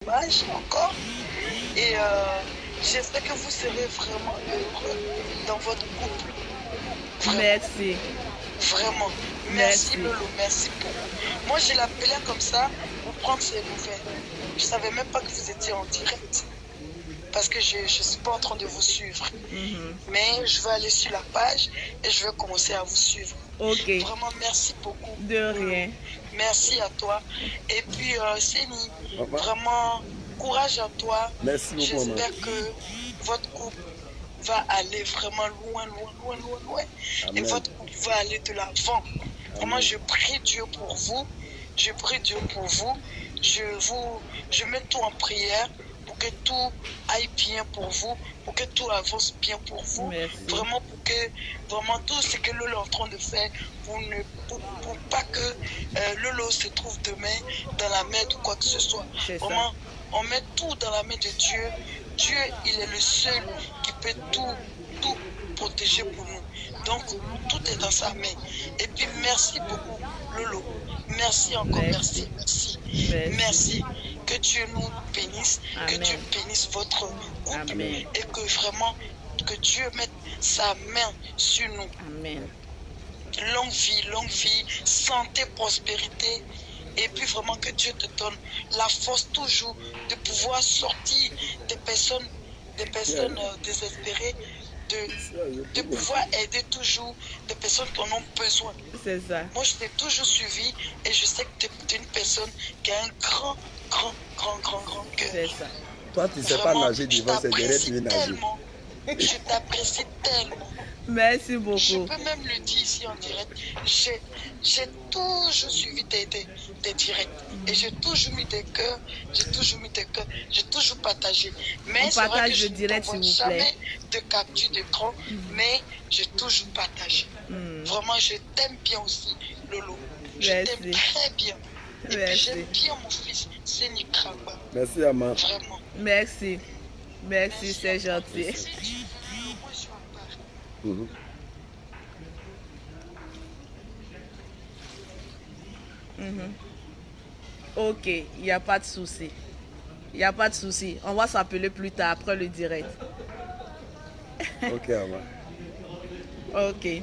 image encore. Et j'espère que vous serez vraiment heureux dans votre couple. Vraiment, Merci. vraiment. Merci Merci. Lolo, merci beaucoup. Moi, je l'appelais comme ça pour prendre ses nouvelles. Je ne savais même pas que vous étiez en direct. Parce que je ne suis pas en train de vous suivre. Mais je vais aller sur la page et je vais commencer à vous suivre. Ok. Vraiment, merci beaucoup. De rien. Merci à toi. Et puis, Séni, Papa. vraiment, courage à toi. Merci beaucoup, maman. J'espère que votre couple va aller vraiment loin, loin, loin, loin, loin. Et Amen. votre couple va aller de l'avant. Vraiment, je prie Dieu pour vous. Je prie Dieu pour vous. Je mets tout en prière pour que tout aille bien pour vous, pour que tout avance bien pour vous. Merci. Vraiment pour que vraiment tout ce que Lolo est en train de faire pour pas que Lolo se trouve demain dans la merde ou quoi que ce soit. C'est ça. Vraiment, on met tout dans la main de Dieu. Dieu, il est le seul qui peut tout protéger pour nous. Donc, tout est dans sa main. Et puis, merci beaucoup, Lolo. Merci encore, merci, merci. Merci. Que Dieu nous bénisse, Amen. que Dieu bénisse votre couple. Amen. Et que vraiment, que Dieu mette sa main sur nous. Amen. Longue vie, santé, prospérité. Et puis vraiment que Dieu te donne la force toujours de pouvoir sortir des personnes désespérées, de pouvoir aider toujours des personnes qui en ont besoin. C'est ça. Moi, je t'ai toujours suivi et je sais que tu es une personne qui a un grand cœur. C'est ça. Toi, tu ne sais pas Vraiment, nager je devant, c'est derrière tu veux t'apprécie nager. tellement. Je t'apprécie tellement. Merci Je beaucoup. peux même le dire ici en direct. J'ai toujours suivi tes directs. Et j'ai toujours mis des cœurs. J'ai toujours partagé. Mais On c'est vrai partage que je le direct, ne t'envoie s'il vous plaît. jamais de capture d'écran. Mais j'ai toujours partagé. Vraiment, je t'aime bien aussi, Lolo. Je Merci. t'aime très bien. Et puis Merci. j'aime bien mon fils, Séni Kramba. Merci, Ama. Vraiment. Merci. Merci, c'est gentil. Si tu veux, moi je en parle. Mhm. Ok, il n'y a pas de souci. Il n'y a pas de souci. On va s'appeler plus tard après le direct. Ok, Ama. Ok.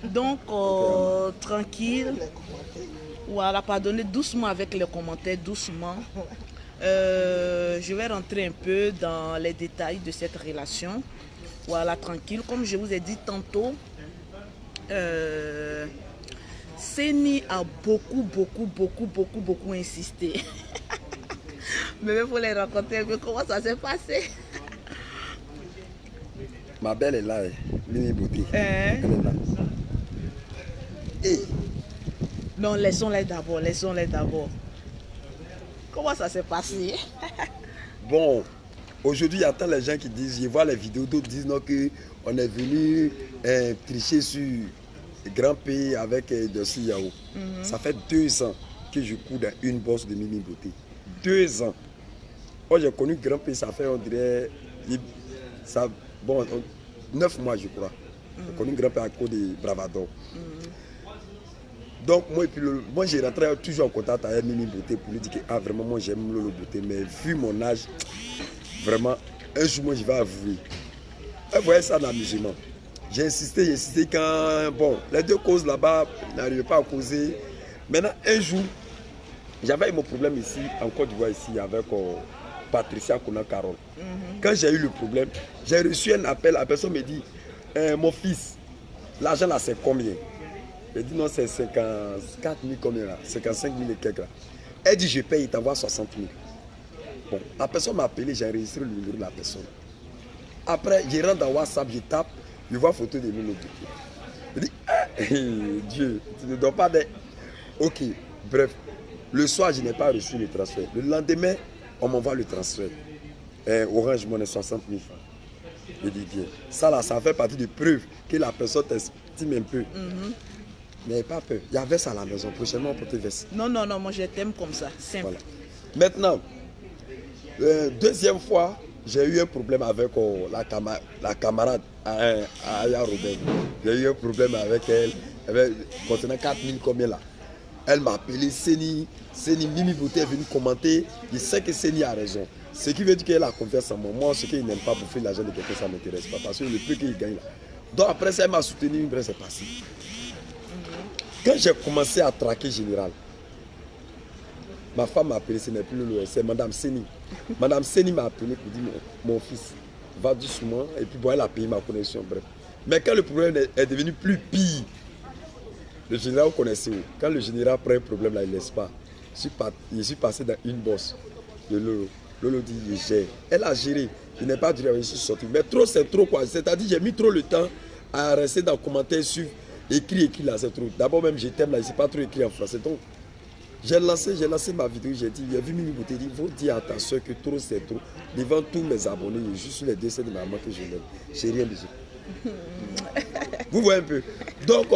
Donc, tranquille. Voilà, pardonnez doucement avec les commentaires, doucement. Je vais rentrer un peu dans les détails de cette relation. Voilà, tranquille. Comme je vous ai dit tantôt, Séni a beaucoup insisté. Mais il faut les raconter un peu comment ça s'est passé. Ma belle est là, Mimi Beauté. Hein? Elle est là. Et Non, laissons-les d'abord. Comment ça s'est passé? bon, aujourd'hui, il y a tant les gens qui disent, je vois les vidéos, d'autres disent non, qu'on est venu tricher sur Grand P avec Dossi Yao. Ça fait 2 ans que je cours dans une bosse de Mimi Beauté. 2 ans. Moi, j'ai connu Grand P, ça fait, on dirait, 9 mois, je crois. J'ai connu Grand P à cause de Bravador. Donc, moi j'ai rentré toujours en contact avec Mimi Beauté pour lui dire que vraiment, moi j'aime Lolo Beauté, mais vu mon âge, vraiment, un jour, moi je vais avouer. Elle voyait ça dans l'amusement. J'ai insisté quand, bon, les deux causes là-bas n'arrivaient pas à causer. Maintenant, un jour, j'avais eu mon problème ici, en Côte d'Ivoire, ici, avec Patricia Kona Carole. Quand j'ai eu le problème, j'ai reçu un appel, la personne me dit, mon fils, l'argent là c'est combien? Elle dit non, c'est 54 000 combien là? 55 000 et quelques là. Elle dit je paye, il t'envoie 60 000. Bon, la personne m'a appelé, j'ai enregistré le numéro de la personne. Après, je rentre dans WhatsApp, je tape, je vois photo de Mimi Beauté. Je dis, Dieu, tu ne dois pas d'être. Ok, bref. Le soir, je n'ai pas reçu le transfert. Le lendemain, on m'envoie le transfert. Orange Money 60 000 francs. Je dis bien. Ça là, ça fait partie des preuves que la personne t'estime un peu. Mais pas peur. Il y avait ça à la maison. Prochainement, on peut te verser. Non, moi je t'aime comme ça, simple. Voilà. Maintenant, deuxième fois, j'ai eu un problème avec la camarade Aya Robin. J'ai eu un problème avec elle, concernant 4 000 combien là. Elle m'a appelé Seni. Mimi Beauté est venue commenter. Je sais que Seni a raison. Ce qui veut dire qu'elle a confiance en moi. Moi, ce qu'il n'aime pas bouffer l'argent de quelqu'un, ça ne m'intéresse pas. Parce que le peu qu'il gagne là. Donc après ça, elle m'a soutenu, c'est passé. Quand j'ai commencé à traquer Général, ma femme m'a appelé, ce n'est plus le c'est Madame Seni. Madame Seni m'a appelé pour dire mon fils, va doucement. Et puis bon, elle a payé ma connexion, bref. Mais quand le problème est devenu plus pire, le général, vous connaissez où? Quand le général prend un problème là, il ne laisse pas. Je suis passé dans une bosse de Lolo. Lolo dit, il gère. Elle a géré. Il n'est pas duré, je suis sorti. Mais trop, c'est trop quoi. C'est-à-dire, j'ai mis trop le temps à rester dans le commentaire sur écrit là, c'est trop. D'abord même, je t'aime là, je ne sais pas trop écrit en français. Donc, j'ai lancé ma vidéo, j'ai dit, j'ai vu Mimi Beauté, il faut dire à ta soeur que trop, c'est trop. Devant tous mes abonnés, juste sur les décès de maman que je l'aime. Je n'ai rien dit. Vous voyez un peu. Donc,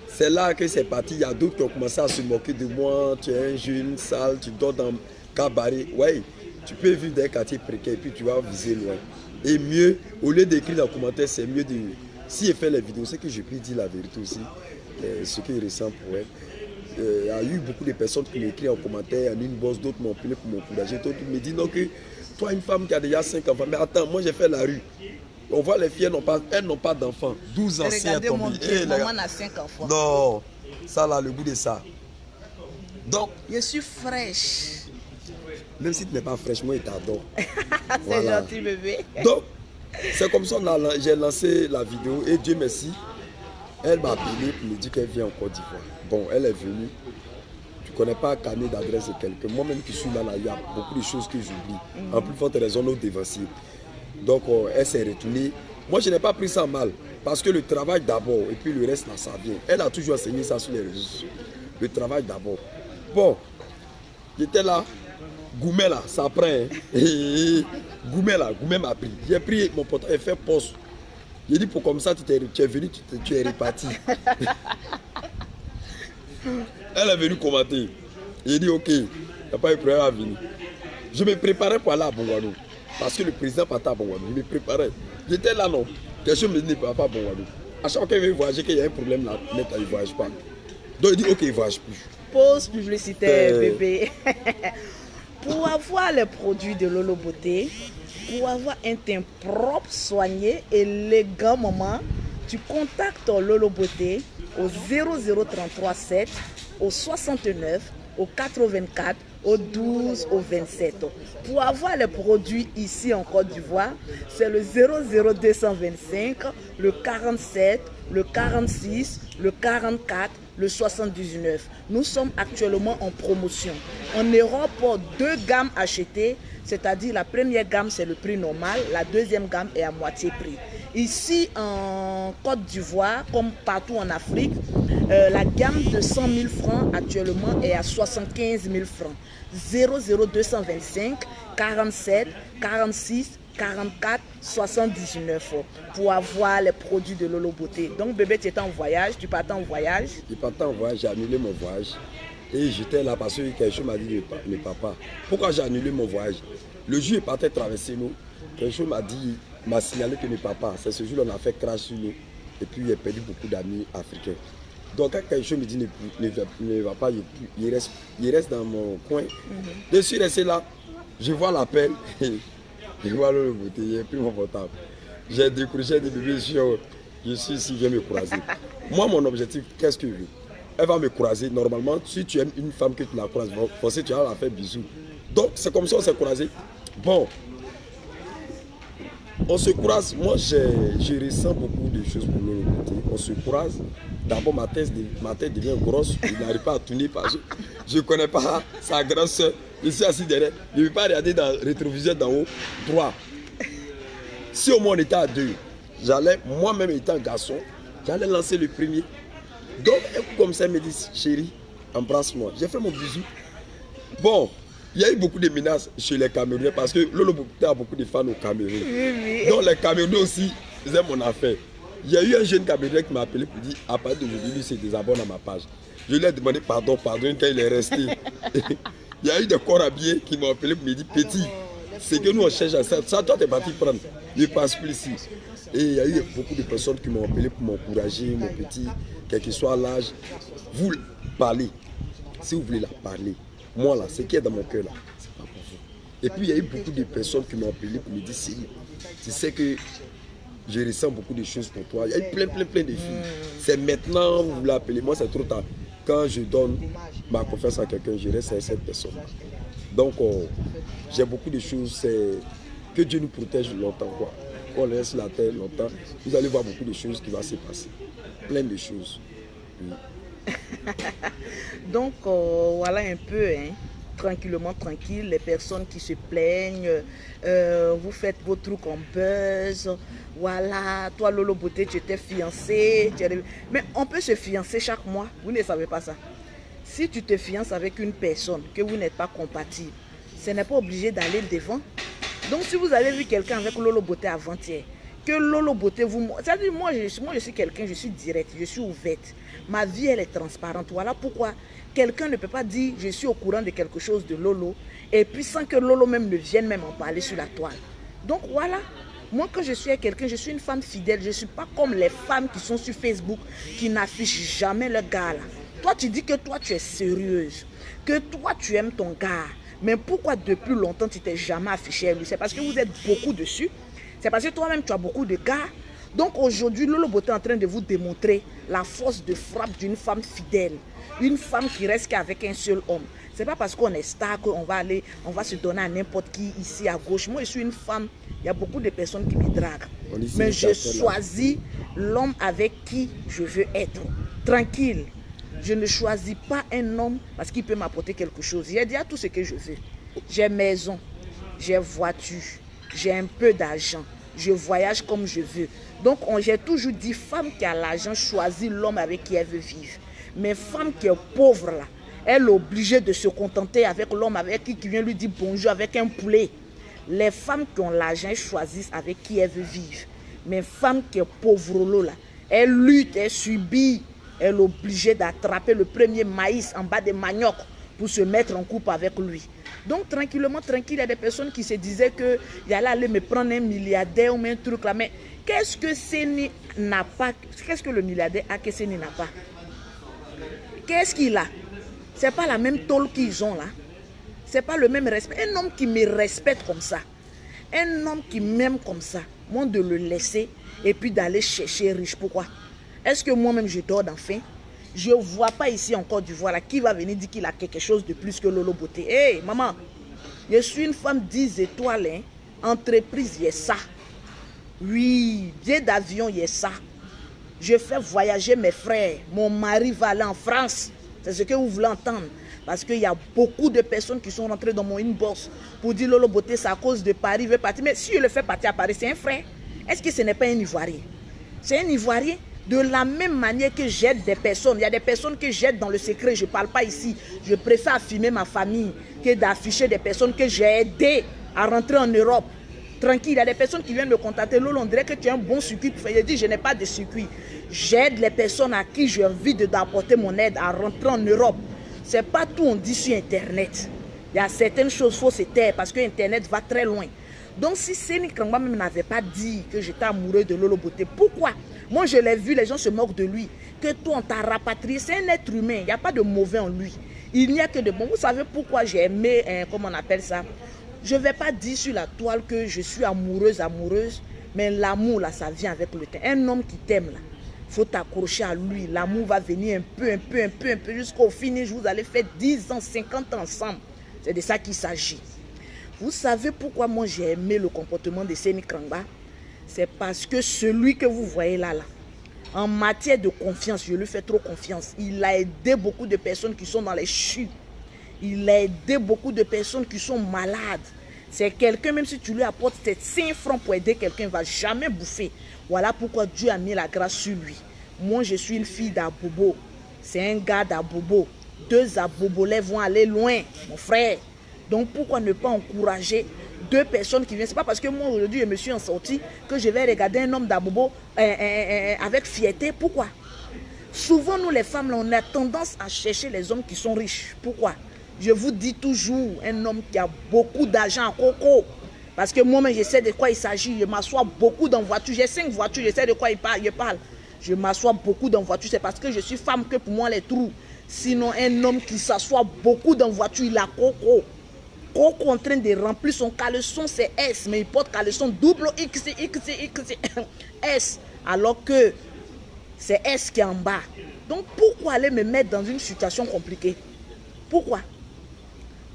c'est là que c'est parti. Il y a d'autres qui ont commencé à se moquer de moi. Tu es un jeune, sale, tu dors dans cabaret. Ouais, tu peux vivre dans un quartier précaire et puis tu vas viser loin. Et mieux, au lieu d'écrire dans le commentaire, c'est mieux de... Si je fais les vidéos, c'est que je peux dire la vérité aussi. Ce qui est récent pour elle. Il y a eu beaucoup de personnes qui m'écrivent en commentaire, en inbox, d'autres m'ont appelé pour m'encourager, d'autres me disent non que toi une femme qui a déjà 5 enfants, mais attends, moi j'ai fait la rue. On voit les filles, elles n'ont pas d'enfants. 12 anciens Regardez mon Dieu, maman a 5 enfants. Non, ça là, le goût de ça. Donc, je suis fraîche. Même si tu n'es pas fraîche, moi je t'adore. C'est voilà. Gentil bébé. Donc, c'est comme ça que j'ai lancé la vidéo et Dieu merci. Elle m'a appelé pour me dire qu'elle vient en Côte d'Ivoire. Bon, elle est venue. Tu ne connais pas carnet d'adresse de quelqu'un. Moi-même qui suis là, il y a beaucoup de choses que j'oublie. En plus forte raison, nos dévanciers. Donc, elle s'est retournée. Moi, je n'ai pas pris ça mal. Parce que le travail d'abord, et puis le reste, là, ça vient. Elle a toujours enseigné ça sur les réseaux sociaux. Le travail d'abord. Bon, j'étais là. Goumé là, ça prend. Hein. Goumé m'a pris. J'ai pris mon portable et fait poste. J'ai dit pour comme ça, tu es venu, tu es reparti. Elle est venue commenter. J'ai dit ok, il n'y a pas eu de problème à venir. Je me préparais pour aller à Bongouadou. Parce que le président partait à Bongouadou. Je me préparais. J'étais là non. Quelque chose me dit ne pas à Bongouadou. À chaque fois qu'il veut voyager, qu'il y a un problème là, il ne voyage pas. Donc il dit ok, il ne voyage plus. Pause publicitaire bébé. Pour avoir les produits de Lolo Beauté, pour avoir un teint propre, soigné, élégant, maman, tu contactes Lolo Beauté au 00337, au 69, au 84, au 12, au 27. Pour avoir les produits ici en Côte d'Ivoire, c'est le 00225, le 47, le 46, le 44, le 79. Nous sommes actuellement en promotion. En Europe, 2 gammes achetées, c'est-à-dire la première gamme c'est le prix normal, la deuxième gamme est à moitié prix. Ici en Côte d'Ivoire, comme partout en Afrique, la gamme de 100 000 francs actuellement est à 75 000 francs. 00225, 47, 46, 44, 79 pour avoir les produits de Lolo Beauté. Donc bébé, tu étais en voyage, tu partais en voyage? Je partais en voyage, j'ai annulé mon voyage. Et j'étais là parce que quelque chose m'a dit le papa. Pourquoi j'ai annulé mon voyage? Le jour il partait traverser nous. Quelque chose m'a signalé que le papa, c'est ce jour-là on a fait crash sur nous. Et puis il a perdu beaucoup d'amis africains. Donc quand quelque chose me dit ne va pas, il reste dans mon coin. Je suis resté là, je vois l'appel. Je vois Lolo Beauté, j'ai pris mon portable. J'ai décroché des bébés, je suis ici, je vais me croiser. Moi, mon objectif, qu'est-ce que je veux? Elle va me croiser. Normalement, si tu aimes une femme que tu la croises, forcément tu vas la faire bisous. Donc, c'est comme ça qu'on s'est croisé. Bon, on se croise. Moi, je ressens beaucoup de choses pour Lolo Beauté. On se croise. D'abord, ma tête devient grosse. Je n'arrive pas à tourner parce que je ne connais pas sa grande soeur. Je suis assis derrière. Je ne vais pas regarder dans le rétroviseur d'en haut. Droit. Si au moins on était à 2, moi-même étant garçon, j'allais lancer le premier. Donc, comme ça, elle me dit, chérie, embrasse-moi. J'ai fait mon bisou. Bon, il y a eu beaucoup de menaces chez les Camerounais parce que Lolo Beauté a beaucoup de fans au Cameroun. Oui. Donc, les Camerounais aussi, ils aiment mon affaire. Il y a eu un jeune Camerounais qui m'a appelé pour dire, à partir d'aujourd'hui, lui, c'est désabonne à ma page. Je lui ai demandé pardon quand il est resté. Il y a eu des corps habillés qui m'ont appelé pour me dire, petit, c'est que nous on cherche à ça. Ça, toi, tu es parti prendre. Je ne passe plus ici. Et il y a eu beaucoup de personnes qui m'ont appelé pour m'encourager, mon petit, quel que soit l'âge. Vous, parler, si vous voulez la parler, moi là, ce qui est dans mon cœur là, c'est pas pour vous. Et puis il y a eu beaucoup de personnes qui m'ont appelé pour me dire, si tu sais que je ressens beaucoup de choses pour toi. Il y a eu plein de filles. C'est maintenant, vous l'appelez, moi c'est trop tard. Quand je donne ma confiance à quelqu'un, je reste à cette personne. Donc j'ai beaucoup de choses, c'est que Dieu nous protège longtemps, quoi. Qu'on laisse la terre longtemps, vous allez voir beaucoup de choses qui vont se passer. Plein de choses. Oui. Donc voilà un peu, hein, tranquillement, tranquille, les personnes qui se plaignent, vous faites vos trucs en buzz, voilà, toi Lolo Beauté, tu étais fiancé, mais on peut se fiancer chaque mois, vous ne savez pas ça. Si tu te fiances avec une personne que vous n'êtes pas compatible, ce n'est pas obligé d'aller devant. Donc si vous avez vu quelqu'un avec Lolo Beauté avant-hier, que Lolo Beauté vous... C'est-à-dire moi je suis quelqu'un, je suis direct, je suis ouverte. Ma vie elle est transparente. Voilà pourquoi quelqu'un ne peut pas dire je suis au courant de quelque chose de Lolo et puis sans que Lolo même ne vienne même en parler sur la toile. Donc voilà, moi quand je suis avec quelqu'un, je suis une femme fidèle. Je ne suis pas comme les femmes qui sont sur Facebook, qui n'affichent jamais leur gars là. Toi tu dis que toi tu es sérieuse, que toi tu aimes ton gars. Mais pourquoi depuis longtemps tu t'es jamais affiché à lui? C'est parce que vous êtes beaucoup dessus. C'est parce que toi-même tu as beaucoup de gars. Donc aujourd'hui, Lolo Beauté est en train de vous démontrer la force de frappe d'une femme fidèle. Une femme qui reste qu'avec un seul homme. C'est pas parce qu'on est star qu'on va aller, on va se donner à n'importe qui ici à gauche. Moi je suis une femme, il y a beaucoup de personnes qui me draguent. Mais je choisis l'homme avec qui je veux être. Tranquille. Je ne choisis pas un homme parce qu'il peut m'apporter quelque chose. J'ai déjà tout ce que je veux. J'ai maison, j'ai voiture, j'ai un peu d'argent. Je voyage comme je veux. Donc j'ai toujours dit, femme qui a l'argent choisit l'homme avec qui elle veut vivre. Mais femme qui est pauvre là, elle est obligée de se contenter avec l'homme avec qui vient lui dire bonjour avec un poulet. Les femmes qui ont l'argent choisissent avec qui elle veut vivre. Mais femme qui est pauvre là, elle lutte, elle subit. Elle est obligée d'attraper le premier maïs en bas des maniocs pour se mettre en couple avec lui. Donc tranquillement, tranquille, il y a des personnes qui se disaient qu'il allait aller me prendre un milliardaire ou un truc là. Mais qu'est-ce que Seni n'a pas? Qu'est-ce que le milliardaire a que Seni n'a pas? Qu'est-ce qu'il a? C'est pas la même tôle qu'ils ont là. C'est pas le même respect. Un homme qui me respecte comme ça, un homme qui m'aime comme ça, moi de le laisser et puis d'aller chercher riche. Pourquoi? Est-ce que moi-même je dors d'enfin? Je ne vois pas ici en Côte d'Ivoire là qui va venir dire qu'il a quelque chose de plus que Lolo Beauté. Hé, maman, je suis une femme 10 étoiles. Hein. Entreprise, il y a ça. Oui, billet d'avion, il y a ça. Je fais voyager mes frères. Mon mari va aller en France. C'est ce que vous voulez entendre. Parce qu'il y a beaucoup de personnes qui sont rentrées dans mon inbox pour dire Lolo Beauté, c'est à cause de Paris, il veut partir. Mais si je le fais partir à Paris, c'est un frère. Est-ce que ce n'est pas un Ivoirien? C'est un Ivoirien. De la même manière que j'aide des personnes, il y a des personnes que j'aide dans le secret, je ne parle pas ici. Je préfère affirmer ma famille que d'afficher des personnes que j'ai aidées à rentrer en Europe. Tranquille, il y a des personnes qui viennent me contacter. Lolo, on dirait que tu as un bon circuit. Je dis, je n'ai pas de circuit. J'aide les personnes à qui j'ai envie d'apporter mon aide à rentrer en Europe. Ce n'est pas tout on dit sur Internet. Il y a certaines choses, il faut se taire parce que Internet va très loin. Donc si Seni Krangba même n'avait pas dit que j'étais amoureux de Lolo Beauté, pourquoi? Moi je l'ai vu, les gens se moquent de lui. Que toi on t'a rapatrié, c'est un être humain, il n'y a pas de mauvais en lui. Il n'y a que de bon. Vous savez pourquoi j'ai aimé, comment on appelle ça? Je ne vais pas dire sur la toile que je suis amoureuse, mais l'amour là, ça vient avec le temps. Un homme qui t'aime là, il faut t'accrocher à lui. L'amour va venir un peu, jusqu'au finish, vous allez faire 10 ans, 50 ans ensemble. C'est de ça qu'il s'agit. Vous savez pourquoi moi j'ai aimé le comportement de Seni Krangba? C'est parce que celui que vous voyez là, en matière de confiance, je lui fais trop confiance. Il a aidé beaucoup de personnes qui sont dans les chutes. Il a aidé beaucoup de personnes qui sont malades. C'est quelqu'un, même si tu lui apportes 5 francs pour aider quelqu'un, il ne va jamais bouffer. Voilà pourquoi Dieu a mis la grâce sur lui. Moi, je suis une fille d'Abobo. C'est un gars d'Abobo. 2 Abobolais vont aller loin, mon frère. Donc pourquoi ne pas encourager 2 personnes qui viennent? Ce n'est pas parce que moi aujourd'hui je me suis en sortie que je vais regarder un homme d'Abobo avec fierté. Pourquoi? Souvent nous les femmes là, on a tendance à chercher les hommes qui sont riches. Pourquoi? Je vous dis toujours, un homme qui a beaucoup d'argent à coco. Parce que moi-même je sais de quoi il s'agit. Je m'assois beaucoup dans voiture. J'ai 5 voitures, je sais de quoi il parle. Je m'assois beaucoup dans voiture. C'est parce que je suis femme que pour moi les trous. Sinon, un homme qui s'assoit beaucoup dans la voiture, il a Coco. Coco en train de remplir son caleçon, c'est S, mais il porte caleçon double X, S, alors que c'est S qui est en bas. Donc, pourquoi aller me mettre dans une situation compliquée? Pourquoi?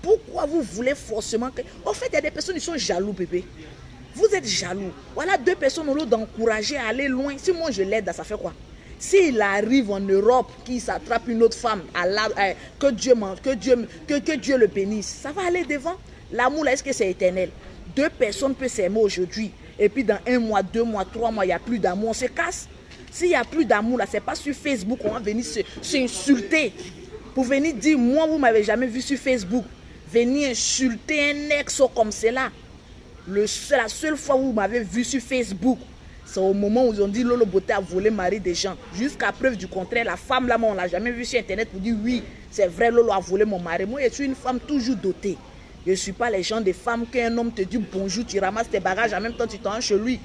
Pourquoi vous voulez forcément que... En fait, il y a des personnes qui sont jaloux, bébé. Vous êtes jaloux. Voilà 2 personnes au lieu d'encourager à aller loin. Si moi je l'aide, ça fait quoi? S'il arrive en Europe, qu'il s'attrape une autre femme, que Dieu le bénisse, ça va aller devant. L'amour, est-ce que c'est éternel? 2 personnes peuvent s'aimer aujourd'hui. Et puis dans 1 mois, 2 mois, 3 mois, il n'y a plus d'amour, on se casse. S'il n'y a plus d'amour, là, ce n'est pas sur Facebook qu'on va venir s'insulter. Pour venir dire, moi, vous ne m'avez jamais vu sur Facebook. Venir insulter un ex comme cela. La seule fois où vous m'avez vu sur Facebook, c'est au moment où ils ont dit Lolo Beauté a volé le mari des gens. Jusqu'à preuve du contraire, la femme là, on ne l'a jamais vue sur Internet pour dire oui, c'est vrai, Lolo a volé mon mari. Moi, je suis une femme toujours dotée. Je ne suis pas les gens des femmes qu'un homme te dit bonjour, tu ramasses tes bagages, en même temps tu t'en chez lui.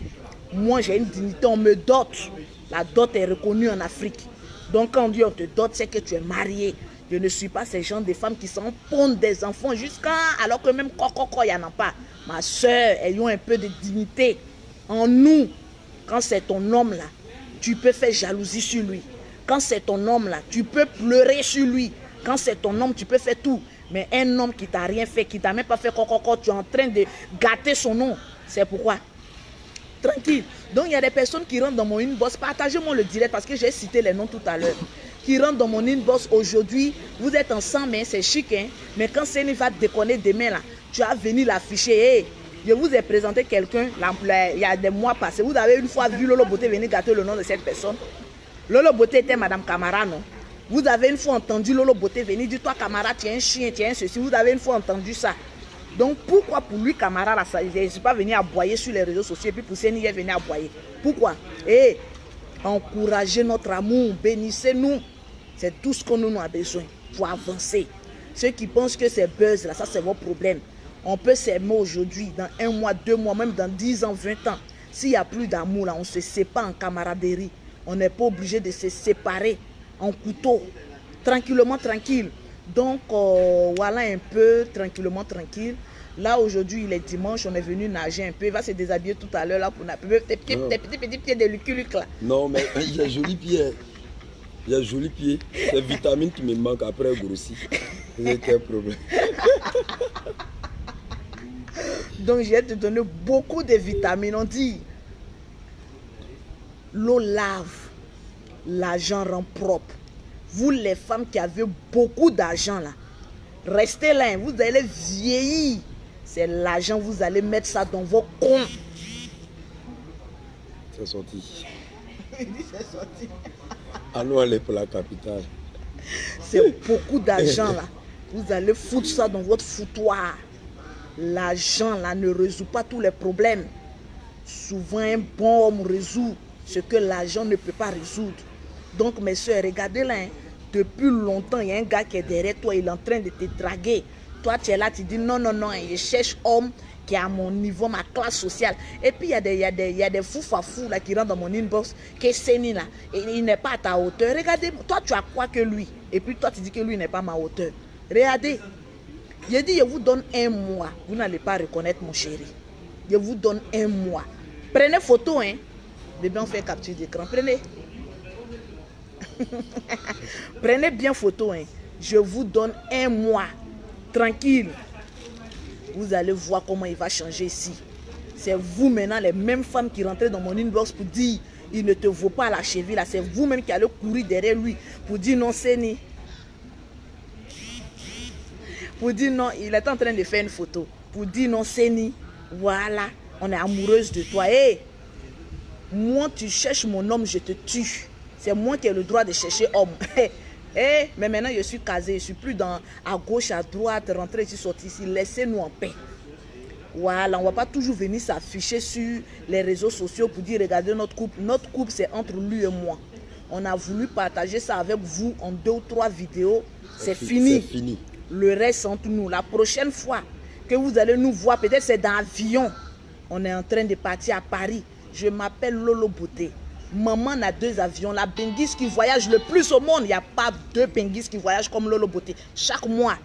Moi, j'ai une dignité, on me dote. La dot est reconnue en Afrique. Donc, quand on dit on te dote, c'est que tu es marié. Je ne suis pas ces gens des femmes qui s'en pondent des enfants jusqu'à... Alors que même il n'y en a pas. Ma soeur, ayons un peu de dignité en nous. Quand c'est ton homme là, tu peux faire jalousie sur lui. Quand c'est ton homme là, tu peux pleurer sur lui. Quand c'est ton homme, tu peux faire tout. Mais un homme qui t'a rien fait, qui t'a même pas fait tu es en train de gâter son nom. C'est pourquoi? Tranquille. Donc il y a des personnes qui rentrent dans mon inbox. Partagez-moi le direct parce que j'ai cité les noms tout à l'heure. Qui rentrent dans mon inbox aujourd'hui. Vous êtes ensemble, hein, c'est chic. Hein? Mais quand Céline va te déconner demain, là, tu vas venir l'afficher. Hey, je vous ai présenté quelqu'un il y a des mois passés. Vous avez une fois vu Lolo Beauté venir gâter le nom de cette personne. Lolo Beauté était Madame Camara, non? Vous avez une fois entendu Lolo Beauté venir dire toi Camara, tu es un chien, tu es un ceci. Vous avez une fois entendu ça. Donc pourquoi pour lui Camara, là, ça, je ne suis pas venu aboyer sur les réseaux sociaux et puis pour Céline, il est venu aboyer. Pourquoi? Et encouragez notre amour, bénissez-nous. C'est tout ce qu'on nous a besoin pour avancer. Ceux qui pensent que c'est buzz, là, ça c'est votre problème. On peut s'aimer aujourd'hui, dans 1 mois, 2 mois, même dans 10 ans, 20 ans. S'il n'y a plus d'amour, là, on se sépare en camaraderie. On n'est pas obligé de se séparer en couteau. Tranquillement, tranquille. Donc, voilà un peu, tranquillement, tranquille. Là, aujourd'hui, il est dimanche, on est venu nager un peu. Il va se déshabiller tout à l'heure, là, pour nager. Tes petits pieds de Luc là. Non, mais j'ai joli pied. J'ai joli pied. C'est vitamines qui me manquent après grossir. C'est quel problème? Donc, je vais te donner beaucoup de vitamines. On dit, l'eau lave, l'argent rend propre. Vous, les femmes qui avez beaucoup d'argent, là, restez là, vous allez vieillir. C'est l'argent, vous allez mettre ça dans vos comptes. C'est sorti. Il dit c'est sorti. Allons aller pour la capitale. C'est beaucoup d'argent, là. Vous allez foutre ça dans votre foutoir. L'argent, là, ne résout pas tous les problèmes. Souvent, un bon homme résout ce que l'argent ne peut pas résoudre. Donc, mes soeurs, regardez là, hein, depuis longtemps, il y a un gars qui est derrière toi, il est en train de te draguer. Toi, tu es là, tu dis non, non, non, je cherche homme qui est à mon niveau, ma classe sociale. Et puis, il y a des fous-fafous là qui rentrent dans mon inbox, qui est séni là, et il n'est pas à ta hauteur. Regardez, toi, tu as quoi que lui? Et puis, toi, tu dis que lui n'est pas à ma hauteur. Regardez. Je dis, je vous donne 1 mois. Vous n'allez pas reconnaître mon chéri. Je vous donne 1 mois. Prenez photo, hein. Bébé, on fait capture d'écran. Prenez. Prenez bien photo, hein. Je vous donne 1 mois. Tranquille. Vous allez voir comment il va changer ici. C'est vous maintenant, les mêmes femmes qui rentrent dans mon inbox pour dire il ne te vaut pas la cheville là. C'est vous-même qui allez courir derrière lui pour dire non, c'est ni. Pour dire non, il est en train de faire une photo. Pour dire non, c'est ni. Voilà, on est amoureuse de toi. Hey, moi, tu cherches mon homme, je te tue. C'est moi qui ai le droit de chercher homme. Hey, mais maintenant, je suis casée. Je ne suis plus à gauche, à droite, rentrer ici, sortir ici. Laissez-nous en paix. Voilà, on ne va pas toujours venir s'afficher sur les réseaux sociaux pour dire regardez notre couple. Notre couple, c'est entre lui et moi. On a voulu partager ça avec vous en 2 ou 3 vidéos. C'est fini. C'est fini. Le reste entre nous. La prochaine fois que vous allez nous voir, peut-être c'est dans l'avion. On est en train de partir à Paris. Je m'appelle Lolo Beauté. Maman a 2 avions. La benguise qui voyage le plus au monde. Il n'y a pas 2 benguises qui voyagent comme Lolo Beauté. Chaque mois,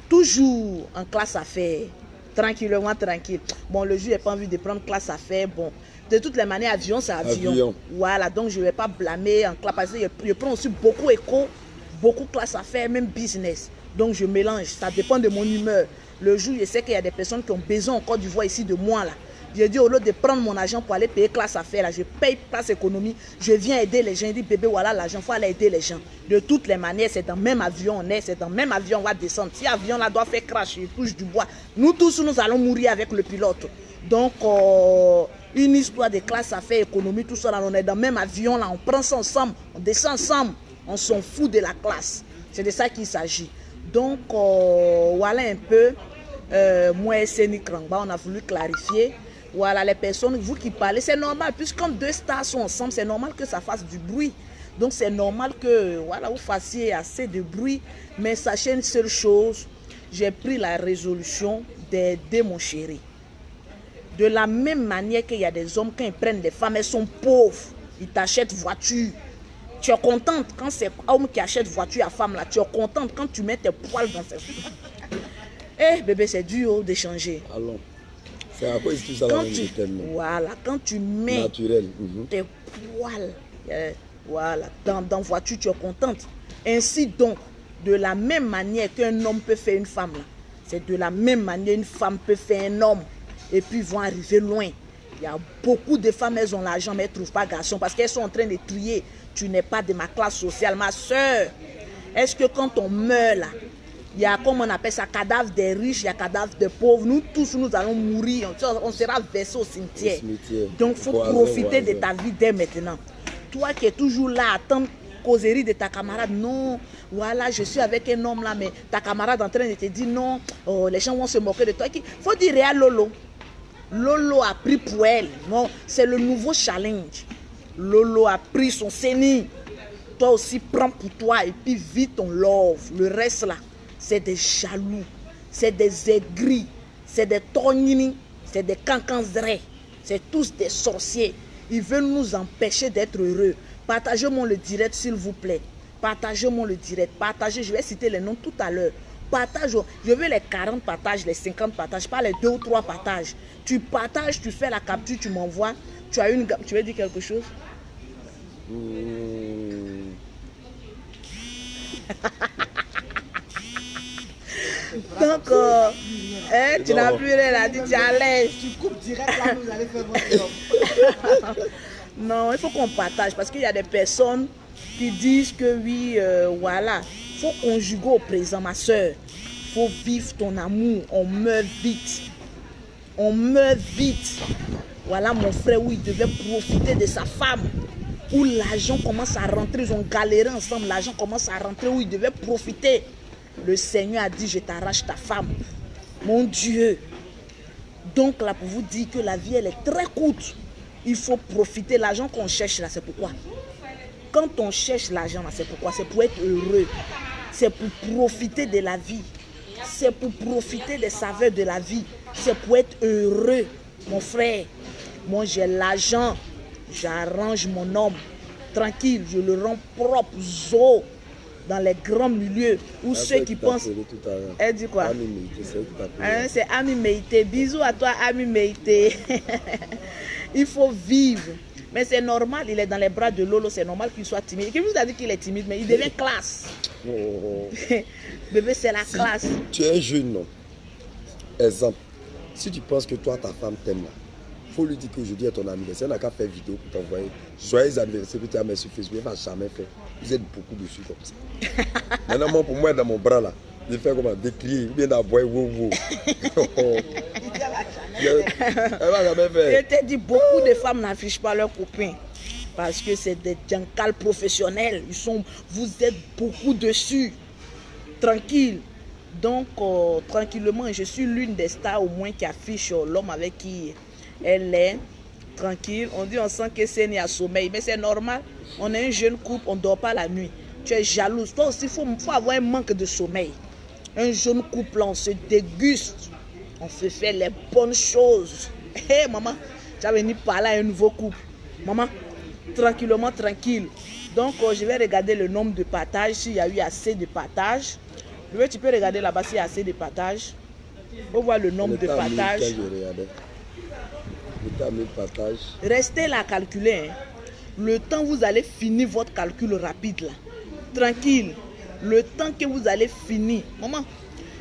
toujours en classe affaires. Tranquillement, tranquille. Bon, le jour, j'ai pas envie de prendre classe affaires. Bon, de toutes les manières, avion, c'est avion. Voilà, donc je ne vais pas blâmer en classe. Parce que je prends aussi beaucoup éco, beaucoup classe affaires, même business. Donc je mélange. Ça dépend de mon humeur. Le jour, je sais qu'il y a des personnes qui ont besoin encore du voix ici de moi là. J'ai dit au lieu de prendre mon argent pour aller payer classe affaires, là, je paye classe économie, je viens aider les gens. Je dis bébé, voilà l'argent, il faut aller aider les gens. De toutes les manières, c'est dans le même avion, on est, c'est dans le même avion, on va descendre. Si l'avion là doit faire crash, il touche du bois, nous tous, nous allons mourir avec le pilote. Donc, une histoire de classe affaires, économie, tout ça, là, on est dans le même avion, là, on prend ça ensemble, on descend ensemble, on s'en fout de la classe. C'est de ça qu'il s'agit. Donc, voilà un peu, moi et Seni Krangba, on a voulu clarifier. Voilà, les personnes, vous qui parlez, c'est normal, puisque quand 2 stars sont ensemble, c'est normal que ça fasse du bruit. Donc c'est normal que voilà, vous fassiez assez de bruit. Mais sachez une seule chose, j'ai pris la résolution d'aider mon chéri. De la même manière qu'il y a des hommes, quand ils prennent des femmes, elles sont pauvres, ils t'achètent voiture. Tu es contente quand c'est homme qui achète voiture à femme là, tu es contente quand tu mets tes poils dans ses... Eh bébé, c'est dur de changer. Allons. C'est à cause de tout ça là, voilà, quand tu mets naturel. Tes poils voilà, dans voiture, tu es contente. Ainsi donc, de la même manière qu'un homme peut faire une femme, c'est de la même manière une femme peut faire un homme. Et puis ils vont arriver loin. Il y a beaucoup de femmes, elles ont l'argent, mais elles ne trouvent pas garçon parce qu'elles sont en train de trier. Tu n'es pas de ma classe sociale, ma soeur. Est-ce que quand on meurt là, il y a, comme on appelle ça, cadavre des riches, il y a cadavre des pauvres. Nous tous, nous allons mourir. On sera versés au cimetière. Donc, il faut profiter de ta vie dès maintenant. Toi qui es toujours là, à attendre causerie de ta camarade. Non, voilà, je suis avec un homme là, mais ta camarade est en train de te dire non, oh, les gens vont se moquer de toi. Il faut dire à Lolo. Lolo a pris pour elle. Non, c'est le nouveau challenge. Lolo a pris son sénie. Toi aussi, prends pour toi et puis vis ton love. Le reste là, c'est des jaloux, c'est des aigris, c'est des tognini, c'est des cancansdrés, c'est tous des sorciers. Ils veulent nous empêcher d'être heureux. Partagez-moi le direct, s'il vous plaît. Partagez-moi le direct. Partagez, je vais citer les noms tout à l'heure. Partage, je veux les 40 partages, les 50 partages, pas les 2 ou 3 partages. Tu partages, tu fais la capture, tu m'envoies. Tu as une... Tu veux dire quelque chose? Donc, tu n'as plus rien à dire, tu es à l'aise. Tu coupes direct là, vous allez faire votre job. Non, il faut qu'on partage parce qu'il y a des personnes qui disent que oui, voilà, il faut conjuguer au présent, ma soeur. Il faut vivre ton amour, on meurt vite. On meurt vite. Voilà mon frère où il devait profiter de sa femme. Où l'argent commence à rentrer, ils ont galéré ensemble, l'argent commence à rentrer où il devait profiter. Le Seigneur a dit, je t'arrache ta femme. Mon Dieu. Donc là, pour vous dire que la vie, elle est très courte. Il faut profiter. L'argent qu'on cherche là, c'est pourquoi? Quand on cherche l'argent là, c'est pourquoi? C'est pour être heureux. C'est pour profiter de la vie. C'est pour profiter des saveurs de la vie. C'est pour être heureux. Mon frère, moi j'ai l'argent. J'arrange mon homme. Tranquille, je le rends propre, zo. Dans les grands milieux où ceux qui pensent... Elle dit quoi? C'est Ami Meïté. Bisous à toi, Ami Meïté. Il faut vivre. Mais c'est normal, il est dans les bras de Lolo, c'est normal qu'il soit timide. Qui vous a dit qu'il est timide, mais il devient classe. Bébé, c'est la classe. Tu es jeune, non? Exemple, si tu penses que toi, ta femme t'aime là, il faut lui dire qu'aujourd'hui est ton anniversaire. Elle n'a qu'à faire vidéo pour t'envoyer. Joyeux anniversaire, puis tu as mis sur Facebook. Elle ne va jamais faire. Vous êtes beaucoup dessus comme ça. Maintenant, pour moi, dans mon bras là, je fais comment? Décrire, ou bien d'avoir wow. Elle va jamais faire. Je te dis, beaucoup de femmes n'affichent pas leurs copains. Parce que c'est des jankals professionnels. Vous êtes beaucoup dessus. Tranquille. Donc, tranquillement, je suis l'une des stars au moins qui affiche l'homme avec qui elle est tranquille. On dit on sent que c'est né à sommeil, mais c'est normal. On est un jeune couple, on ne dort pas la nuit. Tu es jalouse. Toi aussi, il faut avoir un manque de sommeil. Un jeune couple, on se déguste. On se fait les bonnes choses. Hé, maman, tu as venu parler à un nouveau couple. Maman, tranquillement, tranquille. Donc, je vais regarder le nombre de partages, s'il y a eu assez de partages. Tu peux regarder là-bas s'il y a assez de partages. On voit le nombre de partages. Restez là à calculer. Hein. Le temps vous allez finir votre calcul rapide là. Tranquille. Le temps que vous allez finir. Maman,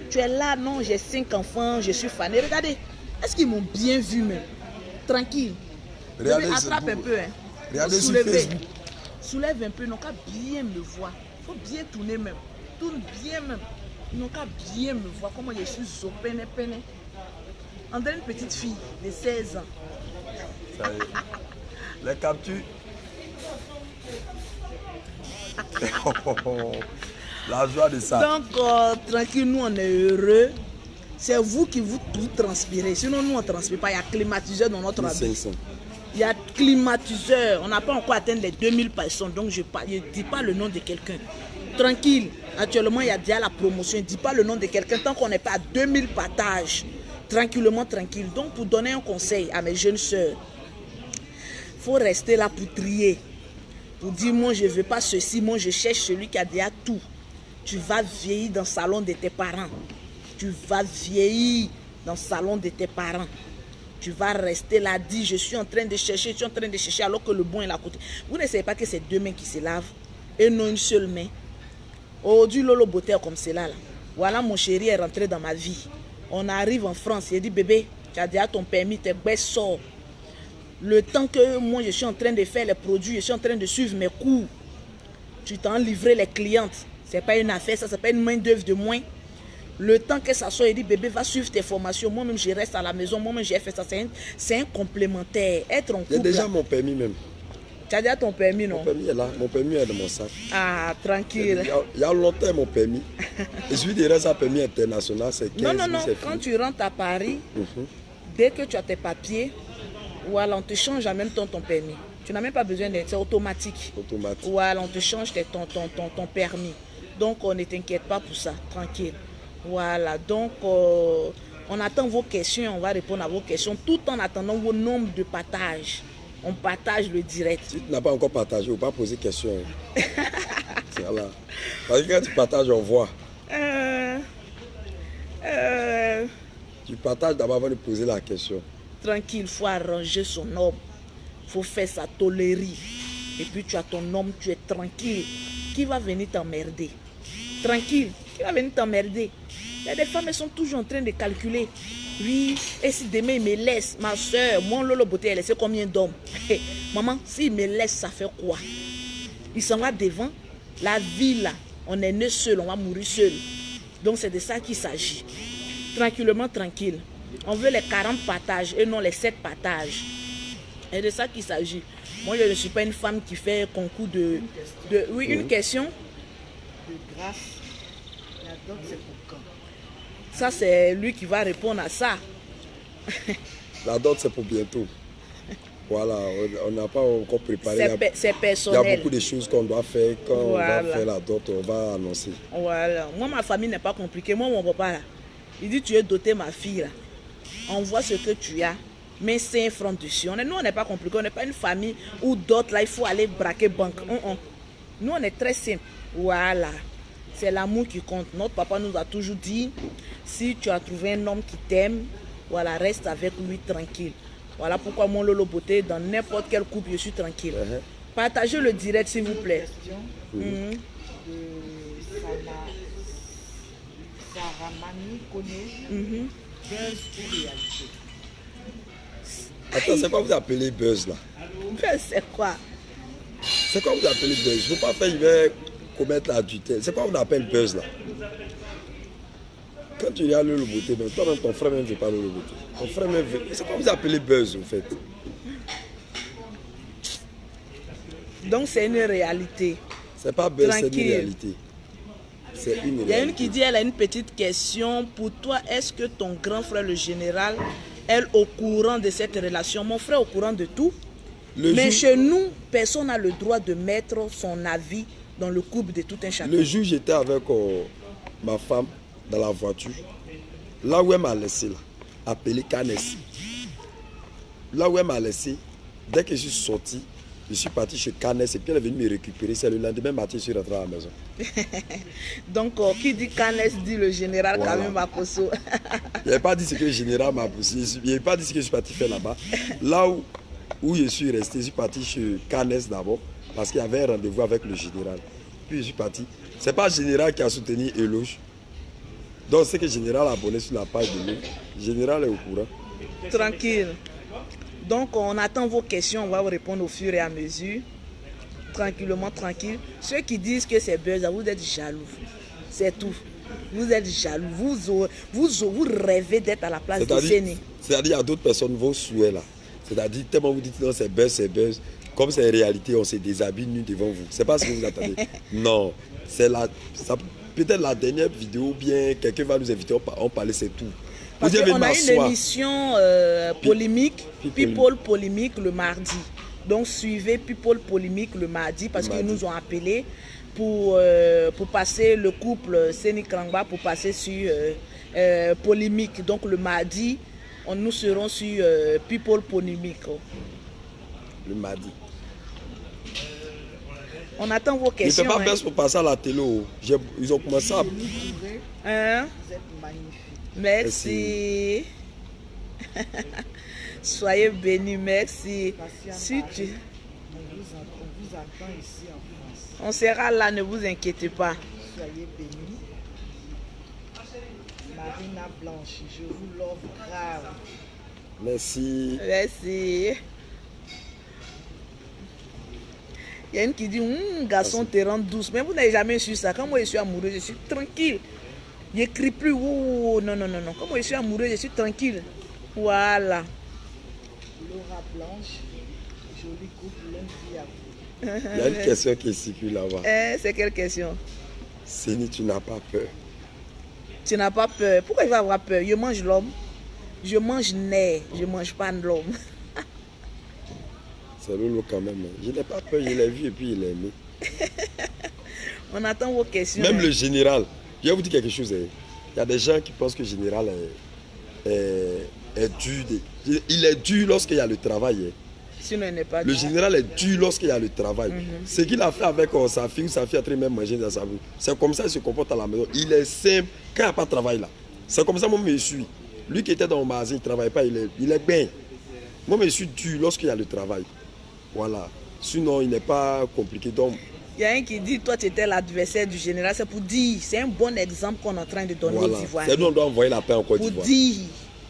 tu es là, non, j'ai 5 enfants, je suis fanée. Regardez, est-ce qu'ils m'ont bien vu même? Tranquille. Regardez, attrape un peu. Hein. Regardez sur Facebook. Soulève un peu, non qu'à bien me voir. Il faut bien tourner même. Tourne bien même. Non qu'à bien me voir. Comment je suis zo peine. On dirait une petite fille de 16 ans. Ça y est. Les captures. La joie de ça. Donc, tranquille, nous on est heureux. C'est vous qui vous transpirez. Sinon, nous on ne transpire pas. Il y a climatiseur dans notre habit. Il y a climatiseur. On n'a pas encore atteint les 2000 personnes. Donc, je ne dis pas le nom de quelqu'un. Tranquille. Actuellement, il y a déjà la promotion. Je ne dis pas le nom de quelqu'un tant qu'on n'est pas à 2000 partages. Tranquillement, tranquille. Donc, pour donner un conseil à mes jeunes soeurs, il faut rester là pour trier. Pour dire, moi, je ne veux pas ceci. Moi, je cherche celui qui a déjà tout. Tu vas vieillir dans le salon de tes parents. Tu vas vieillir dans le salon de tes parents. Tu vas rester là, dire, je suis en train de chercher, alors que le bon est à côté. Vous ne savez pas que c'est 2 mains qui se lavent et non une seule main. Oh, du lolo beauté comme cela là. Voilà, mon chéri est rentré dans ma vie. On arrive en France, il dit, bébé, tu as déjà ton permis, tes baisses sortent. Le temps que moi je suis en train de faire les produits, je suis en train de suivre mes cours. Tu t'en livres les clientes. Ce n'est pas une affaire, ça, c'est pas une main d'œuvre de moins. Le temps que ça soit, il dit, bébé, va suivre tes formations. Moi-même, je reste à la maison. Moi-même, j'ai fait ça. C'est un complémentaire. Être en couple. J'ai déjà mon permis même. Tu as déjà ton permis, non? Mon permis est là. Mon permis est dans mon sac. Ah, tranquille. Il y a longtemps mon permis. Et celui de reste, un permis international, c'est 15 000. Non. Quand tu rentres à Paris, dès que tu as tes papiers, voilà, on te change en même temps ton permis. Tu n'as même pas besoin d'être, c'est automatique. Voilà, on te change ton permis. Donc, on ne t'inquiète pas pour ça. Tranquille. Voilà, donc on attend vos questions, on va répondre à vos questions tout en attendant vos nombres de partages. On partage le direct. Si tu n'as pas encore partagé, il ne faut pas poser question. Voilà. Parce que quand tu partages, on voit. Tu partages d'abord avant de poser la question. Tranquille, il faut arranger son homme. Il faut faire sa tolérie. Et puis tu as ton homme, tu es tranquille. Qui va venir t'emmerder? Tranquille, qui va venir t'emmerder? Il y a des femmes, elles sont toujours en train de calculer. Oui, et si demain il me laisse, ma soeur, mon lolo beauté, elle laisse combien d'hommes? Maman, s'il me laisse, ça fait quoi? Il s'en va devant. La vie là, on est né seul, on va mourir seul. Donc c'est de ça qu'il s'agit. Tranquillement, tranquille. On veut les 40 partages et non les 7 partages. C'est de ça qu'il s'agit. Moi, je ne suis pas une femme qui fait concours de... Oui, une question. De grâce, la dot c'est pour quand? Ça, c'est lui qui va répondre à ça. La dot, c'est pour bientôt. Voilà, on n'a pas encore préparé. C'est personnel. Il y a beaucoup de choses qu'on doit faire. Quand on va faire la dot, on va annoncer. Voilà. Moi, ma famille n'est pas compliquée. Moi, mon papa, là, il dit, tu es doté, ma fille. Là. On voit ce que tu as. Mais 5 francs dessus. Nous, on n'est pas compliqué. On n'est pas une famille où d'autres, là, il faut aller braquer banque. Nous, on est très simple. Voilà. C'est l'amour qui compte. Notre papa nous a toujours dit, si tu as trouvé un homme qui t'aime, voilà, reste avec lui tranquille. Voilà pourquoi mon lolo beauté, dans n'importe quel couple, je suis tranquille. Partagez le direct, s'il vous plaît. De Saramani connaît buzz ou réalité. Attends, c'est quoi vous appelez buzz là? Buzz, c'est quoi? C'est quoi vous appelez buzz? Il ne faut pas faire, il va commettre l'adultère. C'est quoi vous appelez buzz là? Quand tu regardes le beauté, toi-même, ton frère même ne veut pas le beauté. Ton frère même veut. C'est quoi vous appelez buzz en fait? Donc c'est une réalité. C'est pas buzz, c'est une réalité. C'est une réalité. Il y a une qui dit, elle a une petite question. Pour toi, est-ce que ton grand frère, le général, est au courant de cette relation? Mon frère est au courant de tout. Mais chez nous, personne n'a le droit de mettre son avis dans le couple de tout un chacun. Le jour, j'étais avec ma femme dans la voiture. Là où elle m'a laissé, là, appelé Canessi. Là où elle m'a laissé, dès que je suis sorti, Je suis parti chez Cannes et puis elle est venue me récupérer. C'est le lendemain matin, je suis rentré à la maison. Donc, qui dit Cannes dit le général Voilà. Kamé Makosso. Je n'ai pas dit ce que le général m'a poussé. Je n'ai pas dit ce que je suis parti faire là-bas. Là où je suis resté, je suis parti chez Cannes d'abord parce qu'il y avait un rendez-vous avec le général. Puis je suis parti. Ce n'est pas le général qui a soutenu Eloge. Donc c'est que le général a abonné sur la page de lui. Le général est au courant. Tranquille. Donc, on attend vos questions, on va vous répondre au fur et à mesure. Tranquillement, tranquille. Ceux qui disent que c'est buzz, vous êtes jaloux. C'est tout. Vous êtes jaloux. Vous rêvez d'être à la place de Séné. C'est-à-dire, il y a d'autres personnes, vos souhaits là. C'est-à-dire, tellement vous dites non, c'est buzz, c'est buzz. Comme c'est réalité, on se déshabille nu devant vous. C'est pas ce que vous attendez. Non. C'est peut-être la dernière vidéo ou bien quelqu'un va nous inviter, on parlait, c'est tout. Parce qu'on a une émission polémique, People Polémique le mardi. Donc suivez People Polémique le mardi parce qu'ils nous ont appelés pour passer le couple Séné Krangba pour passer sur Polémique. Donc le mardi, nous serons sur People Polémique. Le mardi. On attend vos questions. Ne fais pas peur pour passer à la télé. Ils ont commencé à... Hein? Vous êtes magnifique. Merci. Soyez bénis, merci. Si tu... On vous attend ici en France. On sera là, ne vous inquiétez pas. Soyez bénis. Marina Blanche, je vous love grave. Merci. Merci. Il y a une qui dit, garçon, te rend douce. Mais vous n'avez jamais su ça. Quand moi je suis amoureux, je suis tranquille. Je n'écris plus. Oh, non, non, non, non. Quand moi je suis amoureux, je suis tranquille. Voilà. Laura Blanche, joli couple, longue vie à vous. Il y a une question qui circule là-bas. C'est quelle question? Séné, tu n'as pas peur? Tu n'as pas peur. Pourquoi il va avoir peur? Je mange l'homme. Je mange nerf. Je ne mange pas l'homme. C'est Lolo quand même. Je n'ai pas peur, je l'ai vu et puis il l'a aimé. On attend vos questions. Même le général, je vais vous dire quelque chose. Il y a des gens qui pensent que le général est dur. Il est dur lorsqu'il y a le travail. Sinon, il n'est pas Le dur. général est dur lorsqu'il y a le travail. Ce qu'il a fait avec sa fille ou sa fille a train de même manger dans sa bouche. C'est comme ça qu'il se comporte à la maison. Il est simple quand il n'y a pas de travail là. C'est comme ça moi je me suis. Lui qui était dans mon magasin, il ne travaille pas, il est bien. Moi je suis dur lorsqu'il y a le travail. Voilà. Sinon, il n'est pas compliqué. Donc, il y a un qui dit, toi tu étais l'adversaire du général. C'est pour dire, c'est un bon exemple qu'on est en train de donner voilà. aux Ivoiriens. C'est nous, on doit envoyer la paix en Côte Pour d'Ivoire. dire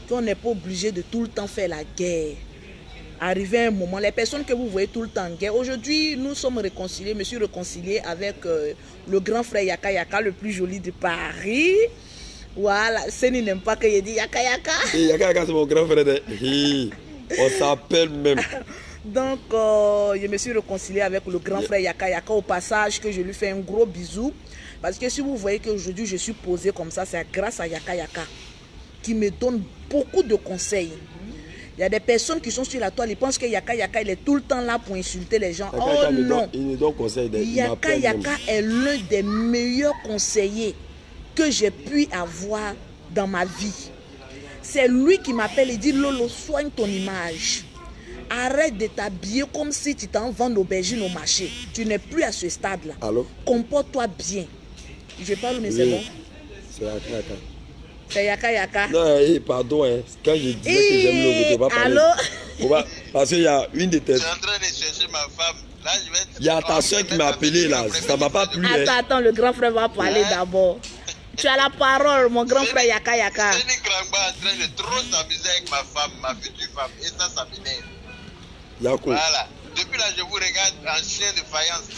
qu'on n'est pas obligé de tout le temps faire la guerre. Arrivé un moment, les personnes que vous voyez tout le temps en guerre, aujourd'hui nous sommes réconciliés, je me suis réconcilié avec le grand frère Yaka Yaka, le plus joli de Paris. Voilà, Séné n'aime pas que je dise Yaka Yaka. Et Yaka Yaka, c'est mon grand frère. On s'appelle même. Donc, je me suis réconcilié avec le grand frère Yaka Yaka. Au passage, que je lui fais un gros bisou. Parce que si vous voyez qu'aujourd'hui je suis posé comme ça, c'est grâce à Yaka Yaka qui me donne beaucoup de conseils. Il y a des personnes qui sont sur la toile, ils pensent que Yaka Yaka il est tout le temps là pour insulter les gens. Yaka Oh Yaka non! il me donne conseil. Yaka Yaka est l'un des meilleurs conseillers que j'ai pu avoir dans ma vie. C'est lui qui m'appelle et dit Lolo, soigne ton image. Arrête de t'habiller comme si tu t'en vends d'aubergine au marché. Tu n'es plus à ce stade-là. Allô? Comporte-toi bien. Je parle, mais c'est bon. C'est Yaka Yaka. C'est Yaka Yaka. Non, pardon, quand je disais que j'aime l'eau, tu vas pas parler. Allô? Parce qu'il y a une de tes... Je suis en train de chercher ma femme. Là, je vais... Il y a ta soeur qui m'a appelé là, ça m'a pas plu. Attends, le grand frère va parler d'abord. Tu as la parole, mon grand frère Yaka Yaka. Séné Krangba est en train de trop s'amuser avec ma femme, ma future femme. Et ça m'énerve. Yako. Voilà. Depuis là, je vous regarde en chien de faïence.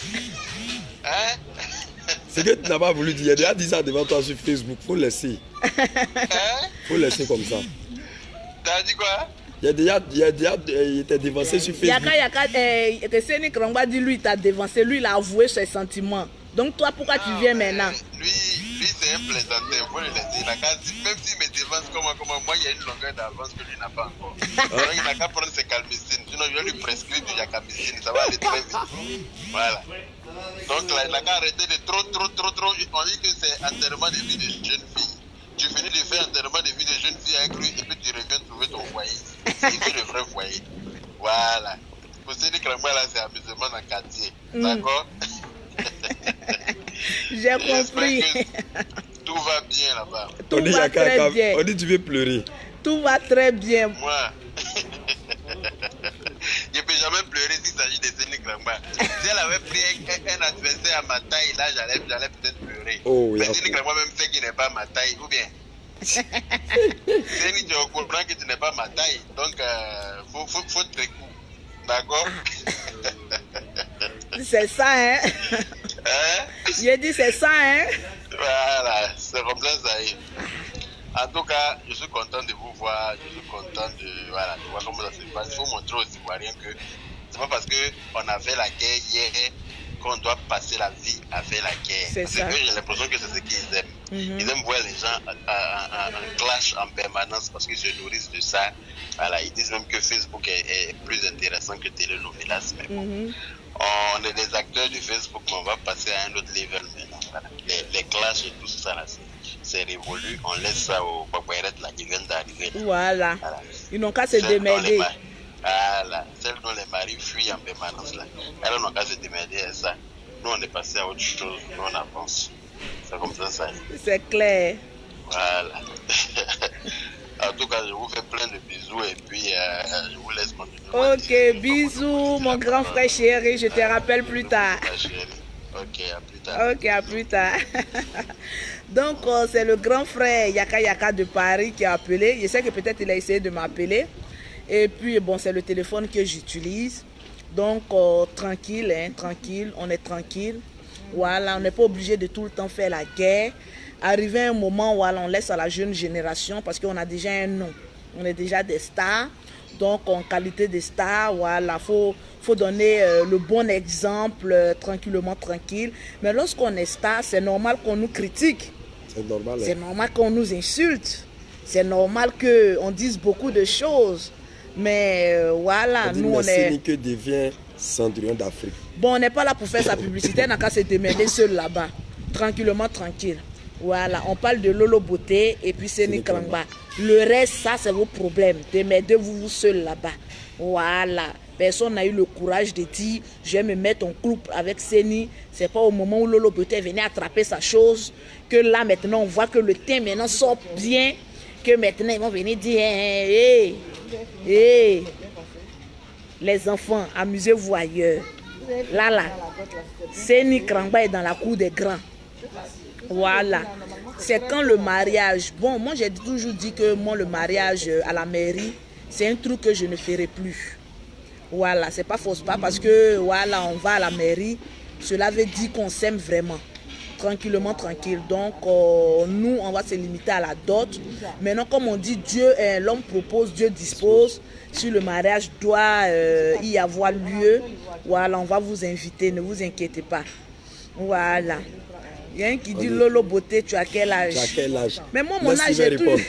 Hein? C'est que tu n'as pas voulu dire. Il a déjà dit ça devant toi sur Facebook. Faut laisser. Hein? Faut laisser comme ça. T'as dit quoi? Il était dévancé sur Facebook. Yaka Yaka, Séné Krangba dit lui, il t'a dévancé. Lui, il a avoué ses sentiments. Donc toi, pourquoi tu viens maintenant? Lui c'est un plaisantin, il faut le laisser. Même s'il me dévance comment moi, il y a une longueur d'avance que lui n'a pas encore. Donc il n'a qu'à prendre ses calmicines. Sinon, je vais lui prescrire du yacamicine. Ça va aller très vite. Voilà. Donc là, il n'a qu'à arrêter de trop. On dit que c'est enterrement de vie de jeune fille. Tu finis de faire enterrement de vie de jeune fille avec lui et puis tu reviens trouver ton foyer. C'est le vrai foyer. Voilà. Pour Séné Krangba là, c'est amusement. changement dans le quartier. D'accord? J'ai compris. Tout va bien là-bas. Tout va très bien. On dit tu veux pleurer. Tout va très bien. Moi, je ne peux jamais pleurer s'il s'agit de Séni Krangba. Si elle avait pris un adversaire à ma taille, là, j'allais peut-être pleurer. Oh, mais Séni Krangba même sait qu'il n'est pas ma taille, ou bien Séni, tu es au courant que tu n'es pas ma taille, donc faut te coup. D'accord? C'est ça, hein? J'ai dit c'est ça, hein? Voilà, c'est comme ça, ça y est. En tout cas, je suis content de vous voir, je suis content de voir comment ça se passe. Il faut montrer aux Ivoiriens que c'est pas parce qu'on avait la guerre hier qu'on doit passer la vie avec la guerre. C'est parce ça. que j'ai l'impression que c'est ce qu'ils aiment. Ils aiment voir les gens en clash en permanence parce qu'ils se nourrissent de ça. Voilà, ils disent même que Facebook est plus intéressant que Telenovelas. Mais bon, on est des acteurs du Facebook, mais on va passer à un autre level maintenant. Voilà. Les clashs et tout ça, là, c'est révolu. On laisse ça aux papayrettes là, qui viennent d'arriver. Voilà. Ils n'ont qu'à se démerder. Voilà. Celles dont les maris fuient en permanence là. Elles n'ont qu'à se démerder à ça. Nous, on est passé à autre chose. Nous, on avance. C'est comme ça, ça. C'est clair. Voilà. En tout cas, je vous fais plein de bisous et puis je vous laisse continuer. Ok, bisous, mon grand frère chéri. Je te rappelle plus tard. Ok, à plus tard. Ok, à plus tard. Donc, c'est le grand frère Yaka Yaka de Paris qui a appelé. Je sais que peut-être il a essayé de m'appeler. Et puis, bon, c'est le téléphone que j'utilise. Donc, tranquille, hein, tranquille, on est tranquille. Voilà, on n'est pas obligé de tout le temps faire la guerre. Arrivé un moment où on laisse à la jeune génération parce qu'on a déjà un nom. On est déjà des stars. Donc, en qualité de star, voilà, faut donner le bon exemple, tranquillement, tranquille. Mais lorsqu'on est star, c'est normal qu'on nous critique. C'est normal. C'est normal qu'on nous insulte. C'est normal qu'on dise beaucoup de choses. Mais voilà, nous, on est... que devient Cendrillon d'Afrique. Bon, on n'est pas là pour faire sa publicité, on n'a qu'à se démerder seul là-bas. Tranquillement, tranquille. Voilà, on parle de Lolo Beauté et puis Séni Krangba. Le reste, ça, c'est vos problèmes. Démerdez-vous seul là-bas. Voilà. Personne n'a eu le courage de dire je vais me mettre en couple avec Séni. C'est pas au moment où Lolo Beauté venait attraper sa chose que là, maintenant, on voit que le teint maintenant sort bien. Que maintenant, ils vont venir dire hey, hey, les enfants, amusez-vous ailleurs. Là, Séni Krangba est dans la cour des grands. Voilà. C'est quand le mariage... Bon, moi, j'ai toujours dit que moi, le mariage à la mairie, c'est un truc que je ne ferai plus. Voilà, c'est pas fausse pas parce que, voilà, on va à la mairie. Cela veut dire qu'on s'aime vraiment. Tranquillement, tranquille. Donc, nous, on va se limiter à la dot. Maintenant, comme on dit, Dieu, l'homme propose, Dieu dispose. Si le mariage doit y avoir lieu, voilà, on va vous inviter, ne vous inquiétez pas. Voilà. Il y a un qui dit Lolo Beauté, tu as quel âge? Tu as quel âge? Mais moi, mon âge est tout.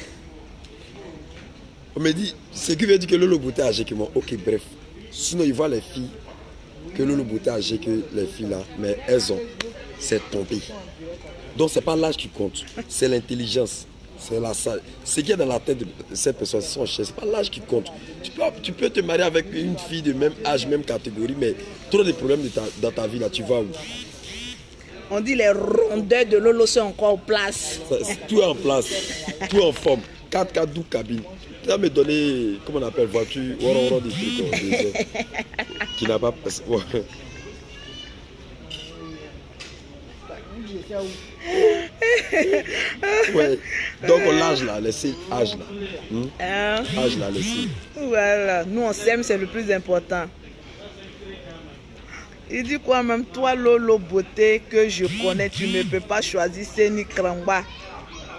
On me dit, ce qui veut dire que Lolo Beauté est âgé que moi. Ok, bref. Sinon, ils voient les filles, que Lolo Beauté est âgé que les filles là, mais elles ont, c'est tombé. Donc, ce n'est pas l'âge qui compte, c'est l'intelligence. C'est la salle. Ce qui est dans la tête de cette personne, c'est son chef. Ce n'est pas l'âge qui compte. Tu peux te marier avec une fille de même âge, même catégorie, mais trop de problèmes dans ta vie là, tu vas où? On dit les rondeurs de Lolo sont encore en place. Tout est en place, tout en forme. 4x4 12 cabines. Tu vas me donner, comment on appelle, voiture, ou des trucs qui n'a pas... Ouais. Donc l'âge là, laissez âge là. Âge là, laissez. Voilà, nous on s'aime, c'est le plus important. Il dit quoi même, toi Lolo Beauté que je connais, tu ne peux pas choisir Séni Krangba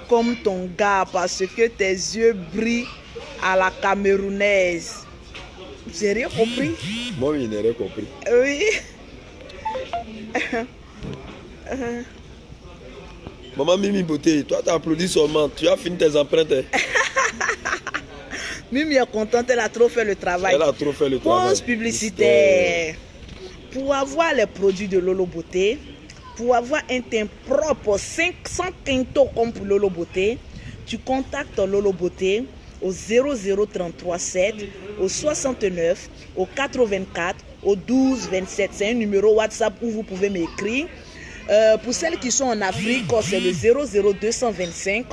comme ton gars parce que tes yeux brillent à la camerounaise. J'ai rien compris. Moi, je n'ai rien compris. Oui. Maman Mimi Beauté, toi tu as applaudi seulement, tu as fini tes empreintes. Mimi est contente, elle a trop fait le travail. Elle a trop fait le travail. Pause publicitaire. Pour avoir les produits de Lolo Beauté, pour avoir un teint propre, 500 quintaux comme pour Lolo Beauté, tu contactes Lolo Beauté au 00337, au 69, au 84, au 12 27. C'est un numéro WhatsApp où vous pouvez m'écrire. Pour celles qui sont en Afrique, c'est le 00225,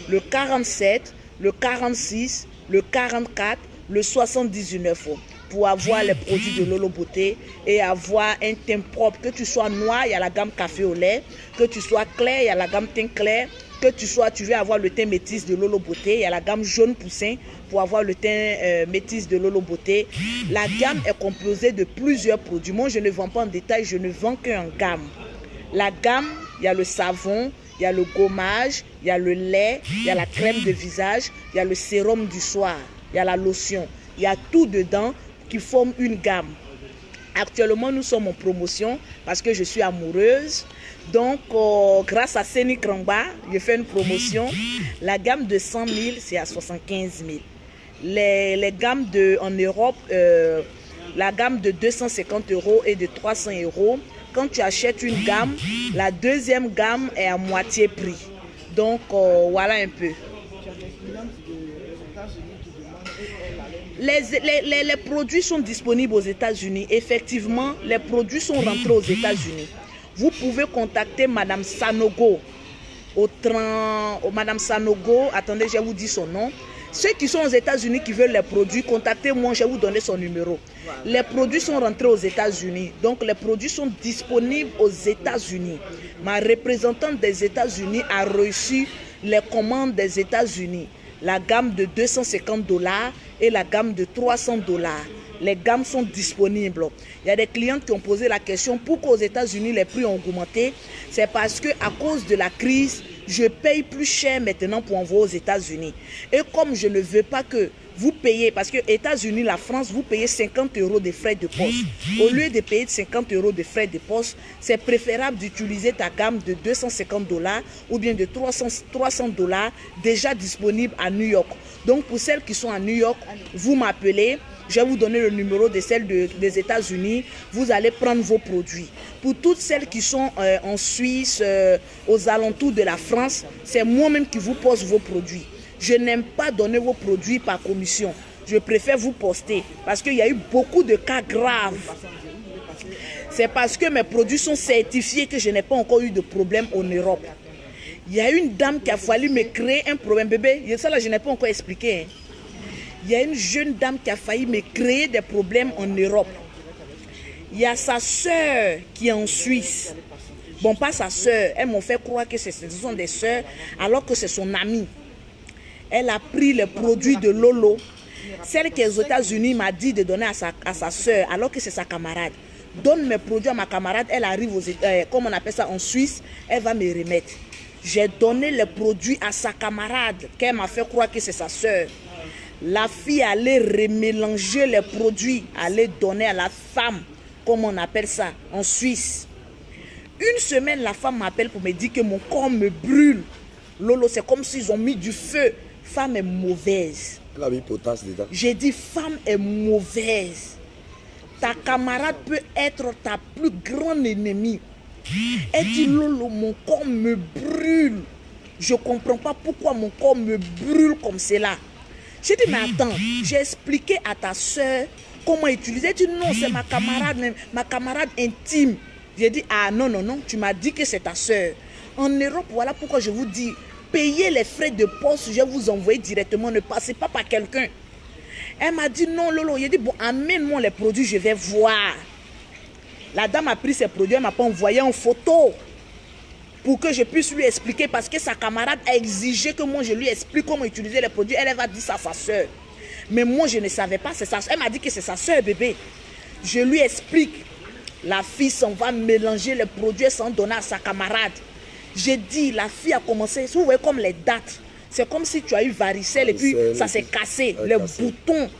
le 47, le 46, le 44, le 79 pour avoir les produits de Lolo Beauté et avoir un teint propre. Que tu sois noir, il y a la gamme café au lait. Que tu sois clair, il y a la gamme teint clair. Que tu veux avoir le teint métis de Lolo Beauté, il y a la gamme jaune poussin pour avoir le teint métis de Lolo Beauté. La gamme est composée de plusieurs produits. Moi, je ne vends pas en détail, je ne vends qu'en gamme. La gamme, il y a le savon, il y a le gommage, il y a le lait, il y a la crème de visage, il y a le sérum du soir, il y a la lotion. Il y a tout dedans qui forme une gamme. Actuellement, nous sommes en promotion parce que je suis amoureuse. Donc, grâce à Seni Krangba, je fais une promotion. La gamme de 100 000, c'est à 75 000. Les gammes en Europe, la gamme de 250 € et de 300 €. Quand tu achètes une gamme, la deuxième gamme est à moitié prix. Donc, voilà un peu. Les produits sont disponibles aux États-Unis. Effectivement, les produits sont rentrés aux États-Unis. Vous pouvez contacter Madame Sanogo Madame Sanogo, attendez, je vous dis son nom. Ceux qui sont aux États-Unis qui veulent les produits, contactez-moi, je vais vous donner son numéro. Voilà. Les produits sont rentrés aux États-Unis, donc les produits sont disponibles aux États-Unis. Ma représentante des États-Unis a reçu les commandes des États-Unis. La gamme de 250 $ et la gamme de 300 $. Les gammes sont disponibles. Il y a des clients qui ont posé la question pourquoi aux États-Unis les prix ont augmenté. C'est parce que à cause de la crise, je paye plus cher maintenant pour envoyer aux États-Unis. Et comme je ne veux pas que vous payez, parce que États-Unis, la France, vous payez 50 € de frais de poste. Au lieu de payer 50 € de frais de poste, c'est préférable d'utiliser ta gamme de 250 $ ou bien de 300 $ déjà disponible à New York. Donc pour celles qui sont à New York, vous m'appelez. Je vais vous donner le numéro de celles des États-Unis. Vous allez prendre vos produits. Pour toutes celles qui sont en Suisse, aux alentours de la France, c'est moi-même qui vous pose vos produits. Je n'aime pas donner vos produits par commission. Je préfère vous poster parce qu'il y a eu beaucoup de cas graves. C'est parce que mes produits sont certifiés que je n'ai pas encore eu de problème en Europe. Il y a une dame qui a fallu me créer un problème. Bébé, ça là, je n'ai pas encore expliqué. Hein. Il y a une jeune dame qui a failli me créer des problèmes en Europe. Il y a sa soeur qui est en Suisse. Bon, pas sa soeur. Elles m'ont fait croire que ce sont des soeurs alors que c'est son amie. Elle a pris les produits de Lolo. Celle qui est aux États-Unis m'a dit de donner à sa soeur alors que c'est sa camarade. Donne mes produits à ma camarade. Elle arrive comme on appelle ça en Suisse. Elle va me remettre. J'ai donné les produits à sa camarade qu'elle m'a fait croire que c'est sa soeur. La fille allait remélanger les produits, allait donner à la femme, comme on appelle ça, en Suisse. Une semaine, la femme m'appelle pour me dire que mon corps me brûle. Lolo, c'est comme s'ils ont mis du feu. Femme est mauvaise. Elle a mis potasse dedans. J'ai dit, femme est mauvaise. Ta camarade peut être ta plus grande ennemie. Elle dit, Lolo, mon corps me brûle. Je ne comprends pas pourquoi mon corps me brûle comme cela. J'ai dit, mais attends, j'ai expliqué à ta soeur comment utiliser. Elle dit, non, c'est ma camarade intime. J'ai dit, ah non, non, non, tu m'as dit que c'est ta soeur. En Europe, voilà pourquoi je vous dis, payez les frais de poste, je vais vous envoyer directement, ne passez pas par quelqu'un. Elle m'a dit, non, Lolo, j'ai dit, bon, amène-moi les produits, je vais voir. La dame a pris ses produits, elle ne m'a pas envoyé en photo. Pour que je puisse lui expliquer, parce que sa camarade a exigé que moi je lui explique comment utiliser les produits. Elle va dire ça à sa soeur. Mais moi je ne savais pas, c'est ça. Elle m'a dit que c'est sa soeur, bébé. Je lui explique. La fille s'en va mélanger les produits sans donner à sa camarade. J'ai dit, la fille a commencé, vous voyez comme les dates. C'est comme si tu as eu varicelle et puis ça s'est cassé. Les boutons,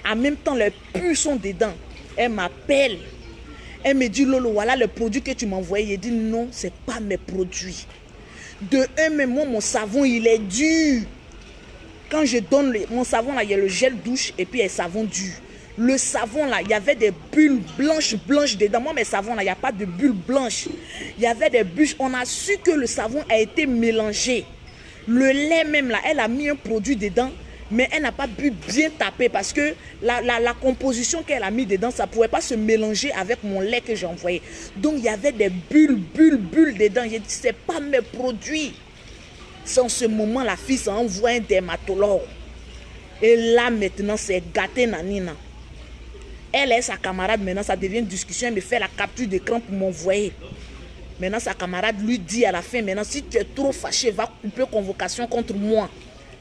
en même temps les pus sont dedans. Elle m'appelle. Elle me dit, Lolo, voilà le produit que tu m'as envoyé. J'ai dit, non, ce n'est pas mes produits. De un, même moi, mon savon, il est dur. Quand je donne mon savon, là, il y a le gel douche et puis il y a le savon dur. Le savon, là, il y avait des bulles blanches dedans. Moi, mes savons, là, il n'y a pas de bulles blanches. Il y avait des bulles. On a su que le savon a été mélangé. Le lait même, là, elle a mis un produit dedans. mais elle n'a pas pu bien taper parce que la composition qu'elle a mis dedans, ça ne pouvait pas se mélanger avec mon lait que j'ai envoyé. Donc il y avait des bulles dedans. J'ai dit, c'est pas mes produits. C'est en ce moment, la fille s'en envoie un dermatologue. Et là, maintenant, c'est gâté Nanina. Elle est sa camarade, maintenant, ça devient une discussion. Elle me fait la capture d'écran pour m'envoyer. Maintenant, sa camarade lui dit à la fin, maintenant, si tu es trop fâché, va couper convocation contre moi.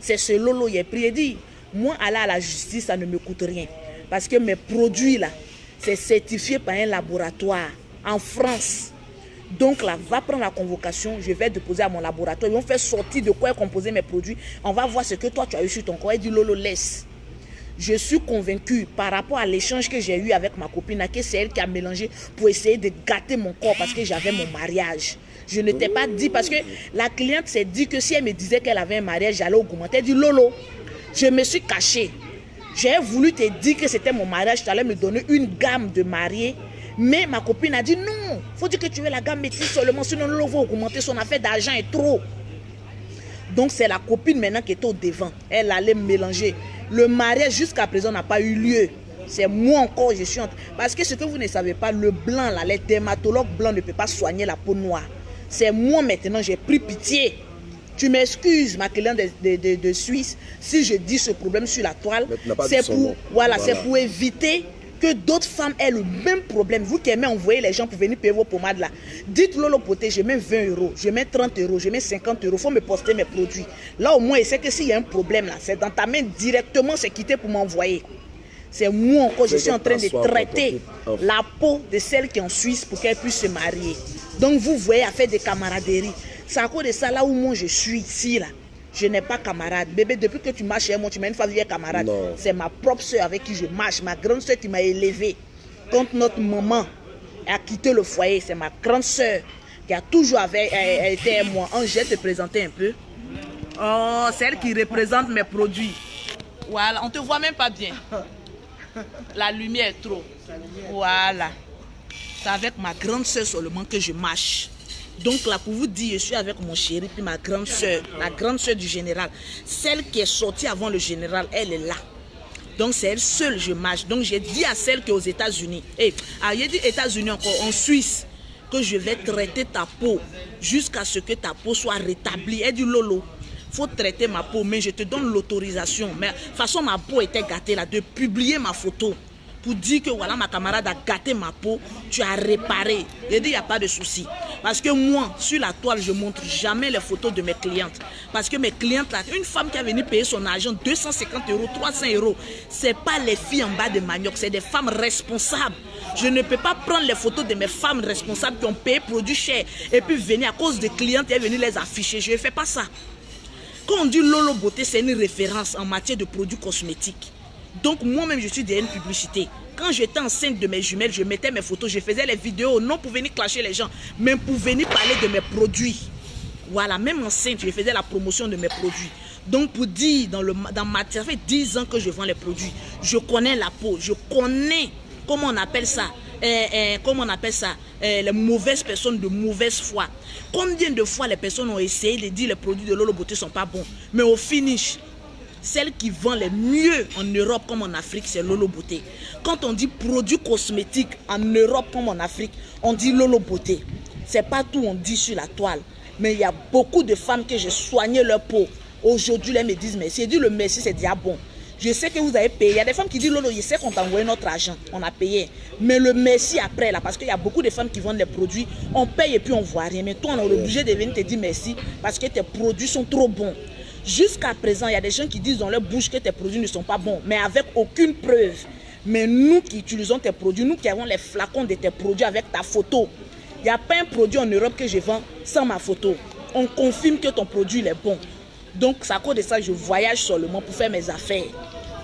C'est ce Lolo qui est pris. Il dit, moi, aller à la justice, ça ne me coûte rien. Parce que mes produits, là, c'est certifié par un laboratoire en France. Donc là, va prendre la convocation, je vais déposer à mon laboratoire. Ils vont faire sortir de quoi est composé mes produits. On va voir ce que toi, tu as eu sur ton corps. Elle dit, Lolo, laisse. Je suis convaincue par rapport à l'échange que j'ai eu avec ma copine, que c'est elle qui a mélangé pour essayer de gâter mon corps parce que j'avais mon mariage. Je ne t'ai pas dit parce que la cliente s'est dit que si elle me disait qu'elle avait un mariage, j'allais augmenter. Elle dit, Lolo, je me suis cachée. J'ai voulu te dire que c'était mon mariage, tu allais me donner une gamme de mariés. Mais ma copine a dit non, il faut dire que tu veux la gamme métisse seulement, sinon Lolo va augmenter, son affaire d'argent est trop. Donc c'est la copine maintenant qui est au devant. Elle allait mélanger. Le mariage jusqu'à présent n'a pas eu lieu. C'est moi encore, je suis en... Parce que ce que vous ne savez pas, le blanc, là, les dermatologues blancs ne peuvent pas soigner la peau noire. C'est moi maintenant, j'ai pris pitié. Tu m'excuses, ma cliente de Suisse, si je dis ce problème sur la toile, c'est pour, voilà. Pour éviter que d'autres femmes aient le même problème. Vous qui aimez envoyer les gens pour venir payer vos pommades là, dites Lolo Beauté, je mets 20 €, je mets 30 €, je mets 50 €, il faut me poster mes produits. Là au moins, il sait que s'il y a un problème là, c'est dans ta main directement, c'est quitté pour m'envoyer. C'est moi encore, je suis en train de traiter la peau de celle qui est en Suisse pour qu'elle puisse se marier. Donc vous voyez, à faire des camaraderies. C'est à cause de ça là où moi je suis ici là. Je n'ai pas camarade. Bébé, depuis que tu marches chez moi, tu m'as une fois vu camarade. C'est ma propre soeur avec qui je marche. Ma grande soeur qui m'a élevé. Quand notre maman a quitté le foyer, c'est ma grande soeur qui a toujours été avec moi. Je vais te présenter un peu. Oh, c'est elle qui représente mes produits. Voilà, on ne te voit même pas bien. La lumière est trop. Voilà. C'est avec ma grande soeur seulement que je marche. Donc là, pour vous dire, je suis avec mon chéri, puis ma grande soeur du général. Celle qui est sortie avant le général, elle est là. Donc c'est elle seule, je marche. Donc j'ai dit à celle qui est aux États-Unis, j'ai dit États-Unis encore, en Suisse, que je vais traiter ta peau jusqu'à ce que ta peau soit rétablie. Elle dit Lolo, il faut traiter ma peau, mais je te donne l'autorisation. Mais de toute façon, ma peau était gâtée là, de publier ma photo. Pour dire que voilà, ma camarade a gâté ma peau, tu as réparé. J'ai dit, il n'y a pas de souci. Parce que moi, sur la toile, je ne montre jamais les photos de mes clientes. Parce que mes clientes, là, une femme qui a venu payer son argent 250 €, 300 €, ce n'est pas les filles en bas de manioc, c'est des femmes responsables. Je ne peux pas prendre les photos de mes femmes responsables qui ont payé produits chers et puis venir à cause de clientes et venir les afficher. Je ne fais pas ça. Quand on dit Lolo Beauté, c'est une référence en matière de produits cosmétiques. Donc moi-même, je suis derrière une publicité. Quand j'étais enceinte de mes jumelles, je mettais mes photos, je faisais les vidéos, non pour venir clasher les gens, mais pour venir parler de mes produits. Voilà, même enceinte, je faisais la promotion de mes produits. Donc pour dire, ça fait 10 ans que je vends les produits. Je connais la peau, je connais, comment on appelle ça, les mauvaises personnes de mauvaise foi. Combien de fois les personnes ont essayé de dire que les produits de Lolo Beauté ne sont pas bons, mais au finish, celle qui vend les mieux en Europe comme en Afrique, c'est Lolo Beauté. Quand on dit produits cosmétiques en Europe comme en Afrique, on dit Lolo Beauté. C'est pas tout on dit sur la toile. Mais il y a beaucoup de femmes que j'ai soigné leur peau. Aujourd'hui, elles me disent merci. J'ai dit le merci, c'est déjà bon. Je sais que vous avez payé. Il y a des femmes qui disent Lolo, je sais qu'on t'a envoyé notre argent. On a payé. Mais le merci après, là, parce qu'il y a beaucoup de femmes qui vendent les produits, on paye et puis on ne voit rien. Mais toi, on est obligé de venir te dire merci parce que tes produits sont trop bons. Jusqu'à présent, il y a des gens qui disent dans leur bouche que tes produits ne sont pas bons, mais avec aucune preuve. Mais nous qui utilisons tes produits, nous qui avons les flacons de tes produits avec ta photo, il n'y a pas un produit en Europe que je vends sans ma photo. On confirme que ton produit il est bon. Donc, c'est à cause de ça que je voyage seulement pour faire mes affaires.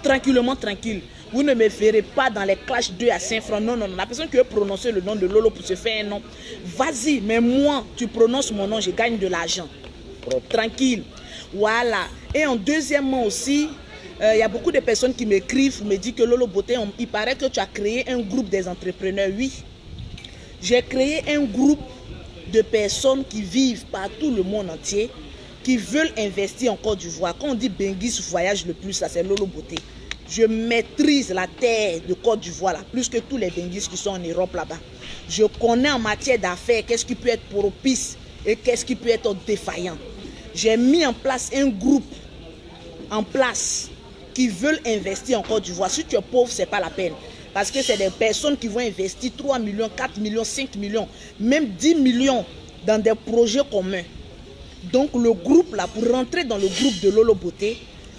Tranquillement, tranquille. Vous ne me verrez pas dans les clashs 2 à 5 francs. Non, non, non. La personne qui veut prononcer le nom de Lolo pour se faire un nom, vas-y, mais moi, tu prononces mon nom, je gagne de l'argent. Tranquille. Voilà. Et en deuxièmement aussi, il y a beaucoup de personnes qui m'écrivent, me disent que Lolo Beauté, il paraît que tu as créé un groupe des entrepreneurs. Oui. J'ai créé un groupe de personnes qui vivent partout le monde entier, qui veulent investir en Côte d'Ivoire. Quand on dit Benguis voyage le plus, ça c'est Lolo Beauté. Je maîtrise la terre de Côte d'Ivoire là, plus que tous les Benguis qui sont en Europe là-bas. Je connais en matière d'affaires qu'est-ce qui peut être propice et qu'est-ce qui peut être défaillant. J'ai mis en place un groupe qui veulent investir en Côte d'Ivoire. Si tu es pauvre, c'est pas la peine. Parce que c'est des personnes qui vont investir 3 millions, 4 millions, 5 millions, même 10 millions dans des projets communs. Donc le groupe là, pour rentrer dans le groupe de Lolo Beauté,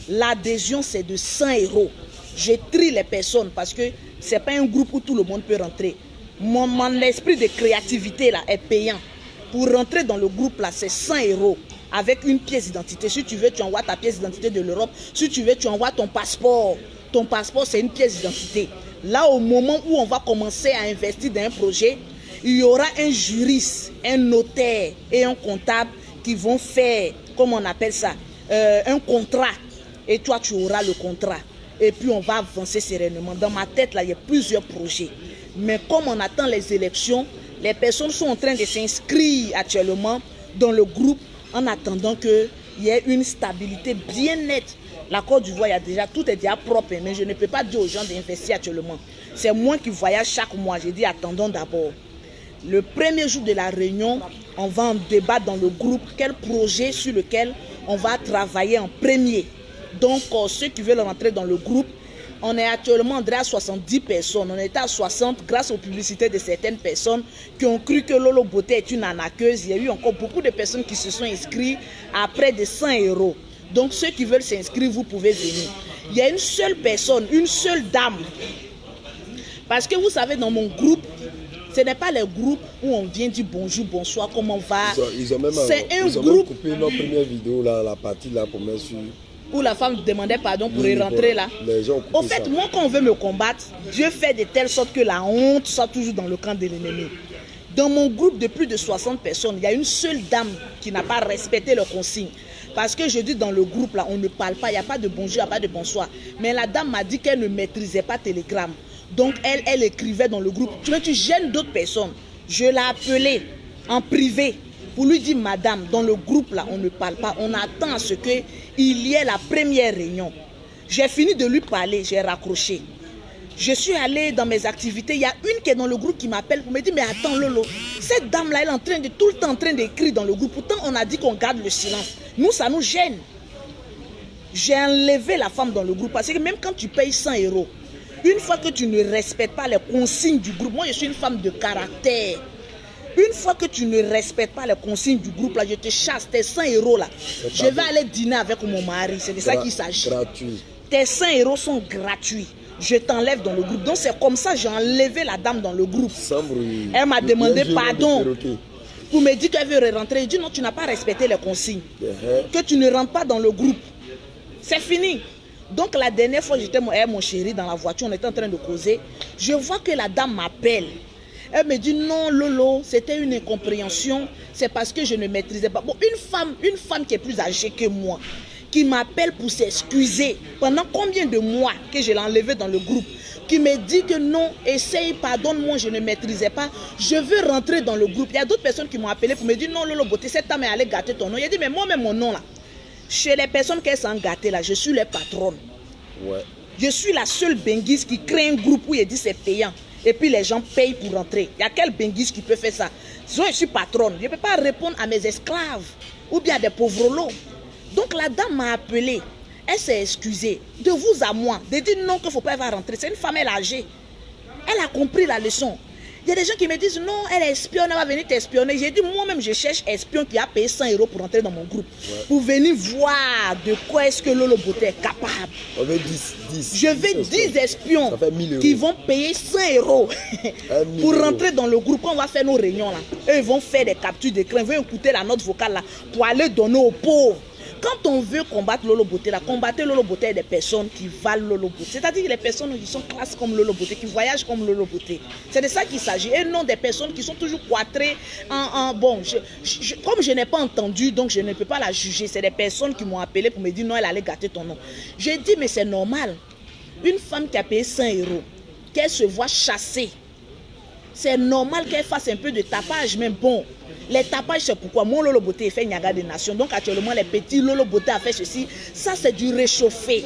l'adhésion c'est de 100 €. Je trie les personnes parce que c'est pas un groupe où tout le monde peut rentrer. Mon esprit de créativité là est payant. Pour rentrer dans le groupe là, c'est 100 € avec une pièce d'identité. Si tu veux, tu envoies ta pièce d'identité de l'Europe. Si tu veux, tu envoies ton passeport. Ton passeport, c'est une pièce d'identité. Là, au moment où on va commencer à investir dans un projet, il y aura un juriste, un notaire et un comptable qui vont faire, comme on appelle ça, un contrat. Et toi, tu auras le contrat. Et puis, on va avancer sereinement. Dans ma tête, là, il y a plusieurs projets. Mais comme on attend les élections, les personnes sont en train de s'inscrire actuellement dans le groupe en attendant qu'il y ait une stabilité bien nette. La Côte d'Ivoire, il y a déjà, tout est déjà propre, mais je ne peux pas dire aux gens d'investir actuellement. C'est moi qui voyage chaque mois. J'ai dit, attendons d'abord. Le premier jour de la réunion, on va en débattre dans le groupe quel projet sur lequel on va travailler en premier. Donc, ceux qui veulent rentrer dans le groupe, on est actuellement à 70 personnes. On était à 60 grâce aux publicités de certaines personnes qui ont cru que Lolo Beauté est une arnaqueuse. Il y a eu encore beaucoup de personnes qui se sont inscrites à près de 100 €. Donc, ceux qui veulent s'inscrire, vous pouvez venir. Il y a une seule personne, une seule dame. Parce que vous savez, dans mon groupe, ce n'est pas les groupes où on vient dire bonjour, bonsoir, comment on va. Ils ont même coupé notre première vidéo, là, la partie là pour mettre sur... Où la femme demandait pardon pour y rentrer là. Au fait, moi quand on veut me combattre, Dieu fait de telle sorte que la honte soit toujours dans le camp de l'ennemi. Dans mon groupe de plus de 60 personnes, il y a une seule dame qui n'a pas respecté leurs consignes. Parce que je dis dans le groupe là, on ne parle pas, il n'y a pas de bonjour, il n'y a pas de bonsoir. Mais la dame m'a dit qu'elle ne maîtrisait pas Telegram. Donc elle écrivait dans le groupe. Tu gênes d'autres personnes. Je l'ai appelée en privé pour lui dire, madame, dans le groupe là, on ne parle pas. On attend à ce qu'il y ait la première réunion. J'ai fini de lui parler, j'ai raccroché. Je suis allée dans mes activités. Il y a une qui est dans le groupe qui m'appelle pour me dire, mais attends Lolo, cette dame-là, elle est tout le temps en train d'écrire dans le groupe. Pourtant, on a dit qu'on garde le silence. Nous, ça nous gêne. J'ai enlevé la femme dans le groupe parce que même quand tu payes 100 €, une fois que tu ne respectes pas les consignes du groupe, moi je suis une femme de caractère. Une fois que tu ne respectes pas les consignes du groupe, là, je te chasse, tes 100 € là. Je vais aller dîner avec mon mari, c'est de ça qu'il s'agit. Tes 100 € sont gratuits. Je t'enlève dans le groupe. Donc c'est comme ça que j'ai enlevé la dame dans le groupe. Elle m'a demandé pardon pour me dire qu'elle veut rentrer. Je dis non, tu n'as pas respecté les consignes. Que tu ne rentres pas dans le groupe. C'est fini. Donc la dernière fois, j'étais avec mon chéri dans la voiture, on était en train de causer. Je vois que la dame m'appelle. Elle me dit non Lolo, c'était une incompréhension, c'est parce que je ne maîtrisais pas. Bon, une femme qui est plus âgée que moi, qui m'appelle pour s'excuser pendant combien de mois que je l'ai enlevé dans le groupe, qui me dit que non, essaye, pardonne-moi, je ne maîtrisais pas, je veux rentrer dans le groupe. Il y a d'autres personnes qui m'ont appelé pour me dire non Lolo Beauté, cette dame est allée gâter ton nom. Il a dit mais moi-même mon nom là, chez les personnes qui sont gâtées là, je suis leur patronne. Ouais. Je suis la seule benguise qui crée un groupe où il dit c'est payant. Et puis les gens payent pour rentrer. Il y a quel benguise qui peut faire ça? Sinon je suis patronne. Je ne peux pas répondre à mes esclaves ou bien à des pauvres lots. Donc la dame m'a appelé. Elle s'est excusée de vous à moi. De dire non qu'il ne faut pas rentrer. C'est une femme âgée. Elle a compris la leçon. Il y a des gens qui me disent non, elle est espionne, elle va venir t'espionner. J'ai dit moi-même je cherche espion qui a payé 100 € pour entrer dans mon groupe. Ouais. Pour venir voir de quoi est-ce que Lolo Beauté est capable. On veut 10. Je veux 10 espions qui vont payer 100 € pour rentrer dans le groupe. Quand on va faire nos réunions là, eux ils vont faire des captures d'écran, ils vont écouter la note vocale là pour aller donner aux pauvres. Quand on veut combattre Lolo Beauté, là, combattre Lolo Beauté est des personnes qui valent Lolo Beauté. C'est-à-dire les personnes qui sont classes comme Lolo Beauté, qui voyagent comme Lolo Beauté. C'est de ça qu'il s'agit. Et non des personnes qui sont toujours cloîtrées bon, comme je n'ai pas entendu, donc je ne peux pas la juger. C'est des personnes qui m'ont appelé pour me dire non, elle allait gâter ton nom. J'ai dit, mais c'est normal. Une femme qui a payé 100 €, qu'elle se voit chassée. c'est normal qu'elle fasse un peu de tapage, mais bon, les tapages c'est pourquoi mon Lolo Beauté fait Niaga des Nations, donc actuellement les petits Lolo Beauté a fait ceci, ça c'est du réchauffé.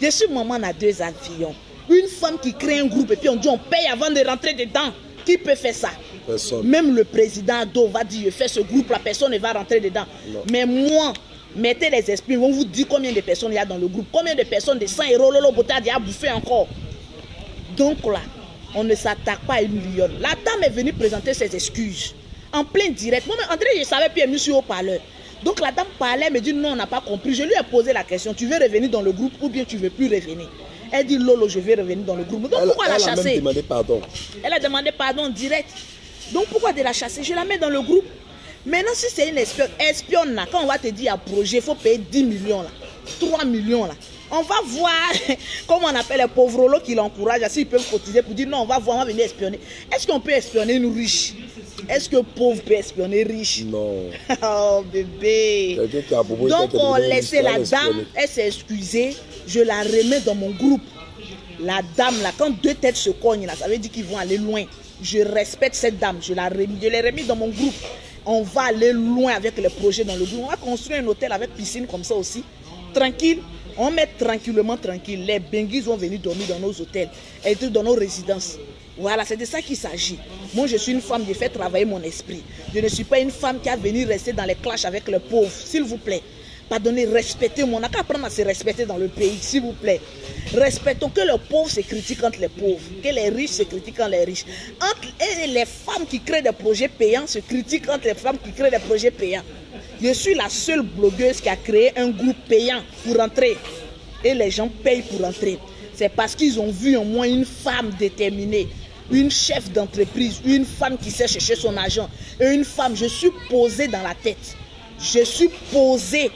Je suis maman à 2 avions, une femme qui crée un groupe et puis on dit on paye avant de rentrer dedans, qui peut faire ça? Personne. Même le président Ado va dire je fais ce groupe, la personne ne va rentrer dedans. Non. Mais moi, mettez les esprits, on vous dit combien de personnes il y a dans le groupe, combien de personnes de 100 euros Lolo Beauté a déjà bouffé encore. Donc là, on ne s'attaque pas à une lionne. La dame est venue présenter ses excuses en plein direct. Moi, André, je savais, puis elle me suis au parleur. Donc la dame parlait, elle me dit non, on n'a pas compris. Je lui ai posé la question, tu veux revenir dans le groupe ou bien tu ne veux plus revenir? Elle dit Lolo, je vais revenir dans le groupe. Donc pourquoi la chasser? Elle a même demandé pardon. Elle a demandé pardon en direct. Donc pourquoi de la chasser? Je la mets dans le groupe. Maintenant, si c'est une espionne, là, quand on va te dire à projet, il faut payer 10 millions, là, 3 millions. Là. On va voir comment on appelle les pauvres lots qui l'encouragent, s'ils peuvent cotiser pour dire non, on va voir, on va venir espionner. Est-ce qu'on peut espionner une riche? Est-ce que pauvre peut espionner riche? Non. Oh bébé. Donc on laissait la dame, elle s'est excusée, je la remets dans mon groupe. La dame là, quand 2 têtes se cognent là, ça veut dire qu'ils vont aller loin. Je respecte cette dame, je l'ai remis dans mon groupe. On va aller loin avec les projets dans le groupe. On va construire un hôtel avec piscine comme ça aussi. Tranquille. On met tranquillement, tranquille. Les benguis vont venir dormir dans nos hôtels et dans nos résidences. Voilà, c'est de ça qu'il s'agit. Moi, je suis une femme, je fais travailler mon esprit. Je ne suis pas une femme qui a venu rester dans les clashs avec les pauvres. S'il vous plaît, pardonnez, respectez-moi. On n'a qu'à apprendre à se respecter dans le pays, s'il vous plaît. Respectons que les pauvres se critiquent entre les pauvres, que les riches se critiquent entre les riches. Et les femmes qui créent des projets payants se critiquent entre les femmes qui créent des projets payants. Je suis la seule blogueuse qui a créé un groupe payant pour entrer. Et les gens payent pour entrer. C'est parce qu'ils ont vu en moi une femme déterminée, une chef d'entreprise, une femme qui sait chercher son argent. Et une femme, je suis posée dans la tête. Je suis posée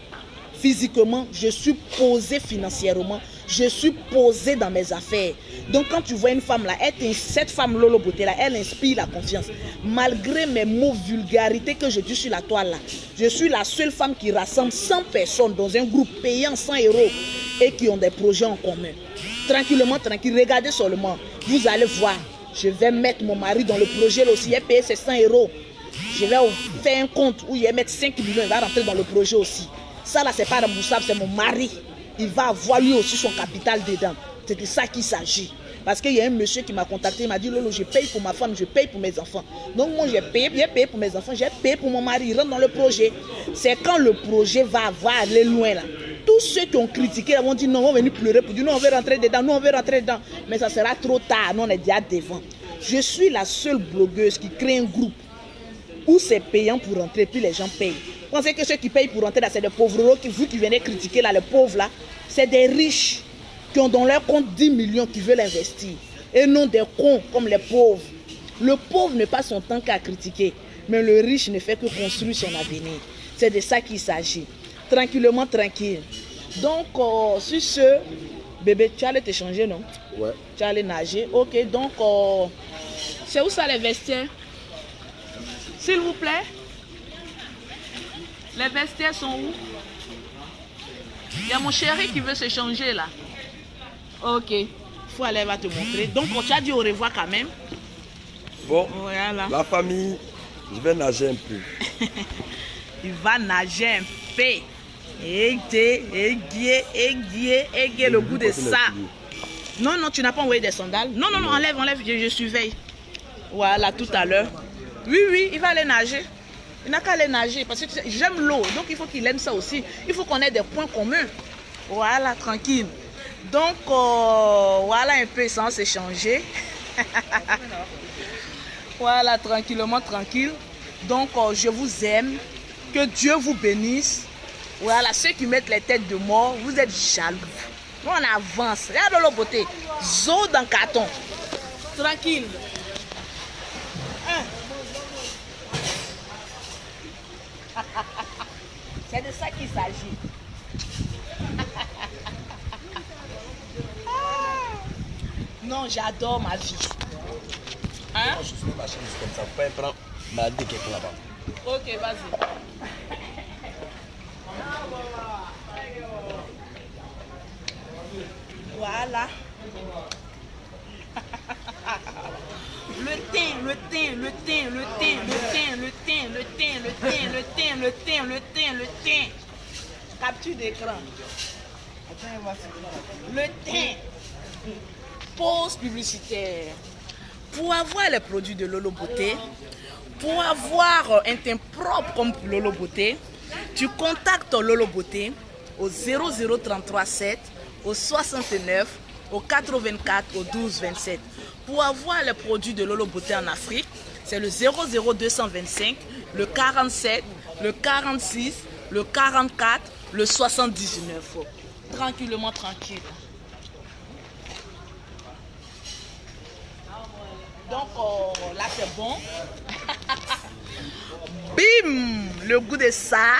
physiquement, je suis posée financièrement, je suis posée dans mes affaires. Donc quand tu vois une femme là, cette femme Lolo Beauté là, elle inspire la confiance. Malgré mes mots vulgarités que je dis sur la toile là, je suis la seule femme qui rassemble 100 personnes dans un groupe payant 100 euros et qui ont des projets en commun. Tranquillement, tranquille, regardez seulement, vous allez voir, je vais mettre mon mari dans le projet là aussi, il a payé ses 100 euros. Je vais faire un compte où il va mettre 5 millions, il va rentrer dans le projet aussi. Ça là, c'est pas remboursable, c'est mon mari. Il va avoir lui aussi son capital dedans. C'est de ça qu'il s'agit. Parce qu'il y a un monsieur qui m'a contacté, il m'a dit Lolo, je paye pour ma femme, je paye pour mes enfants. Donc moi j'ai payé pour mes enfants, j'ai payé pour mon mari, il rentre dans le projet. C'est quand le projet va aller loin là. Tous ceux qui ont critiqué vont dire non, on va venir pleurer pour dire non, on veut rentrer dedans, non, on veut rentrer dedans. Mais ça sera trop tard, non, on est déjà devant. Je suis la seule blogueuse qui crée un groupe où c'est payant pour rentrer, puis les gens payent. Vous pensez que ceux qui payent pour rentrer là, c'est des pauvres, vous qui venez critiquer là, les pauvres là, c'est des riches qui ont dans leur compte 10 millions qui veulent investir. Et non des cons comme les pauvres. Le pauvre ne passe son temps qu'à critiquer, mais le riche ne fait que construire son avenir. C'est de ça qu'il s'agit. Tranquillement, tranquille. Donc, sur ce, bébé, tu allais t'échanger, non? Ouais. Tu allais nager. Ok, donc, c'est où ça les vestiaires? S'il vous plaît. Les vestiaires sont où? Il y a mon chéri qui veut se changer là. Ok. Il faut aller, elle va te montrer. Donc, tu as dit au revoir quand même. Bon, voilà. La famille, je vais nager un peu. Il va nager un peu. Aiguiller le goût de ça. Non, non, tu n'as pas envoyé des sandales. Non, non, non, enlève, je surveille. Voilà, tout à l'heure. Oui, oui, il va aller nager. Il n'a qu'à aller nager parce que j'aime l'eau, donc il faut qu'il aime ça aussi. Il faut qu'on ait des points communs. Voilà, tranquille. Donc, voilà un peu sans s'échanger. Voilà, tranquillement, tranquille. Donc, je vous aime. Que Dieu vous bénisse. Voilà, ceux qui mettent les têtes de mort, vous êtes jaloux. Nous, on avance. Regarde l'eau beauté. Zo dans le carton. Tranquille. C'est de ça qu'il s'agit. Non, j'adore ma vie. Hein? Je suis ma chaîne comme ça. Vous pouvez prendre ma vie quelque là-bas. Ok, vas-y. Voilà. Le teint le teint. Capture d'écran. Le teint. Pause publicitaire. Pour avoir les produits de Lolo Beauté, pour avoir un teint propre comme Lolo Beauté, tu contactes Lolo Beauté au 00337, au 69, au 84, au 12 27. Pour avoir les produits de Lolo Beauté en Afrique, c'est le 00225, le 47, le 46, le 44, le 79. Tranquillement, tranquille. Donc là c'est bon. Bim, le goût de ça.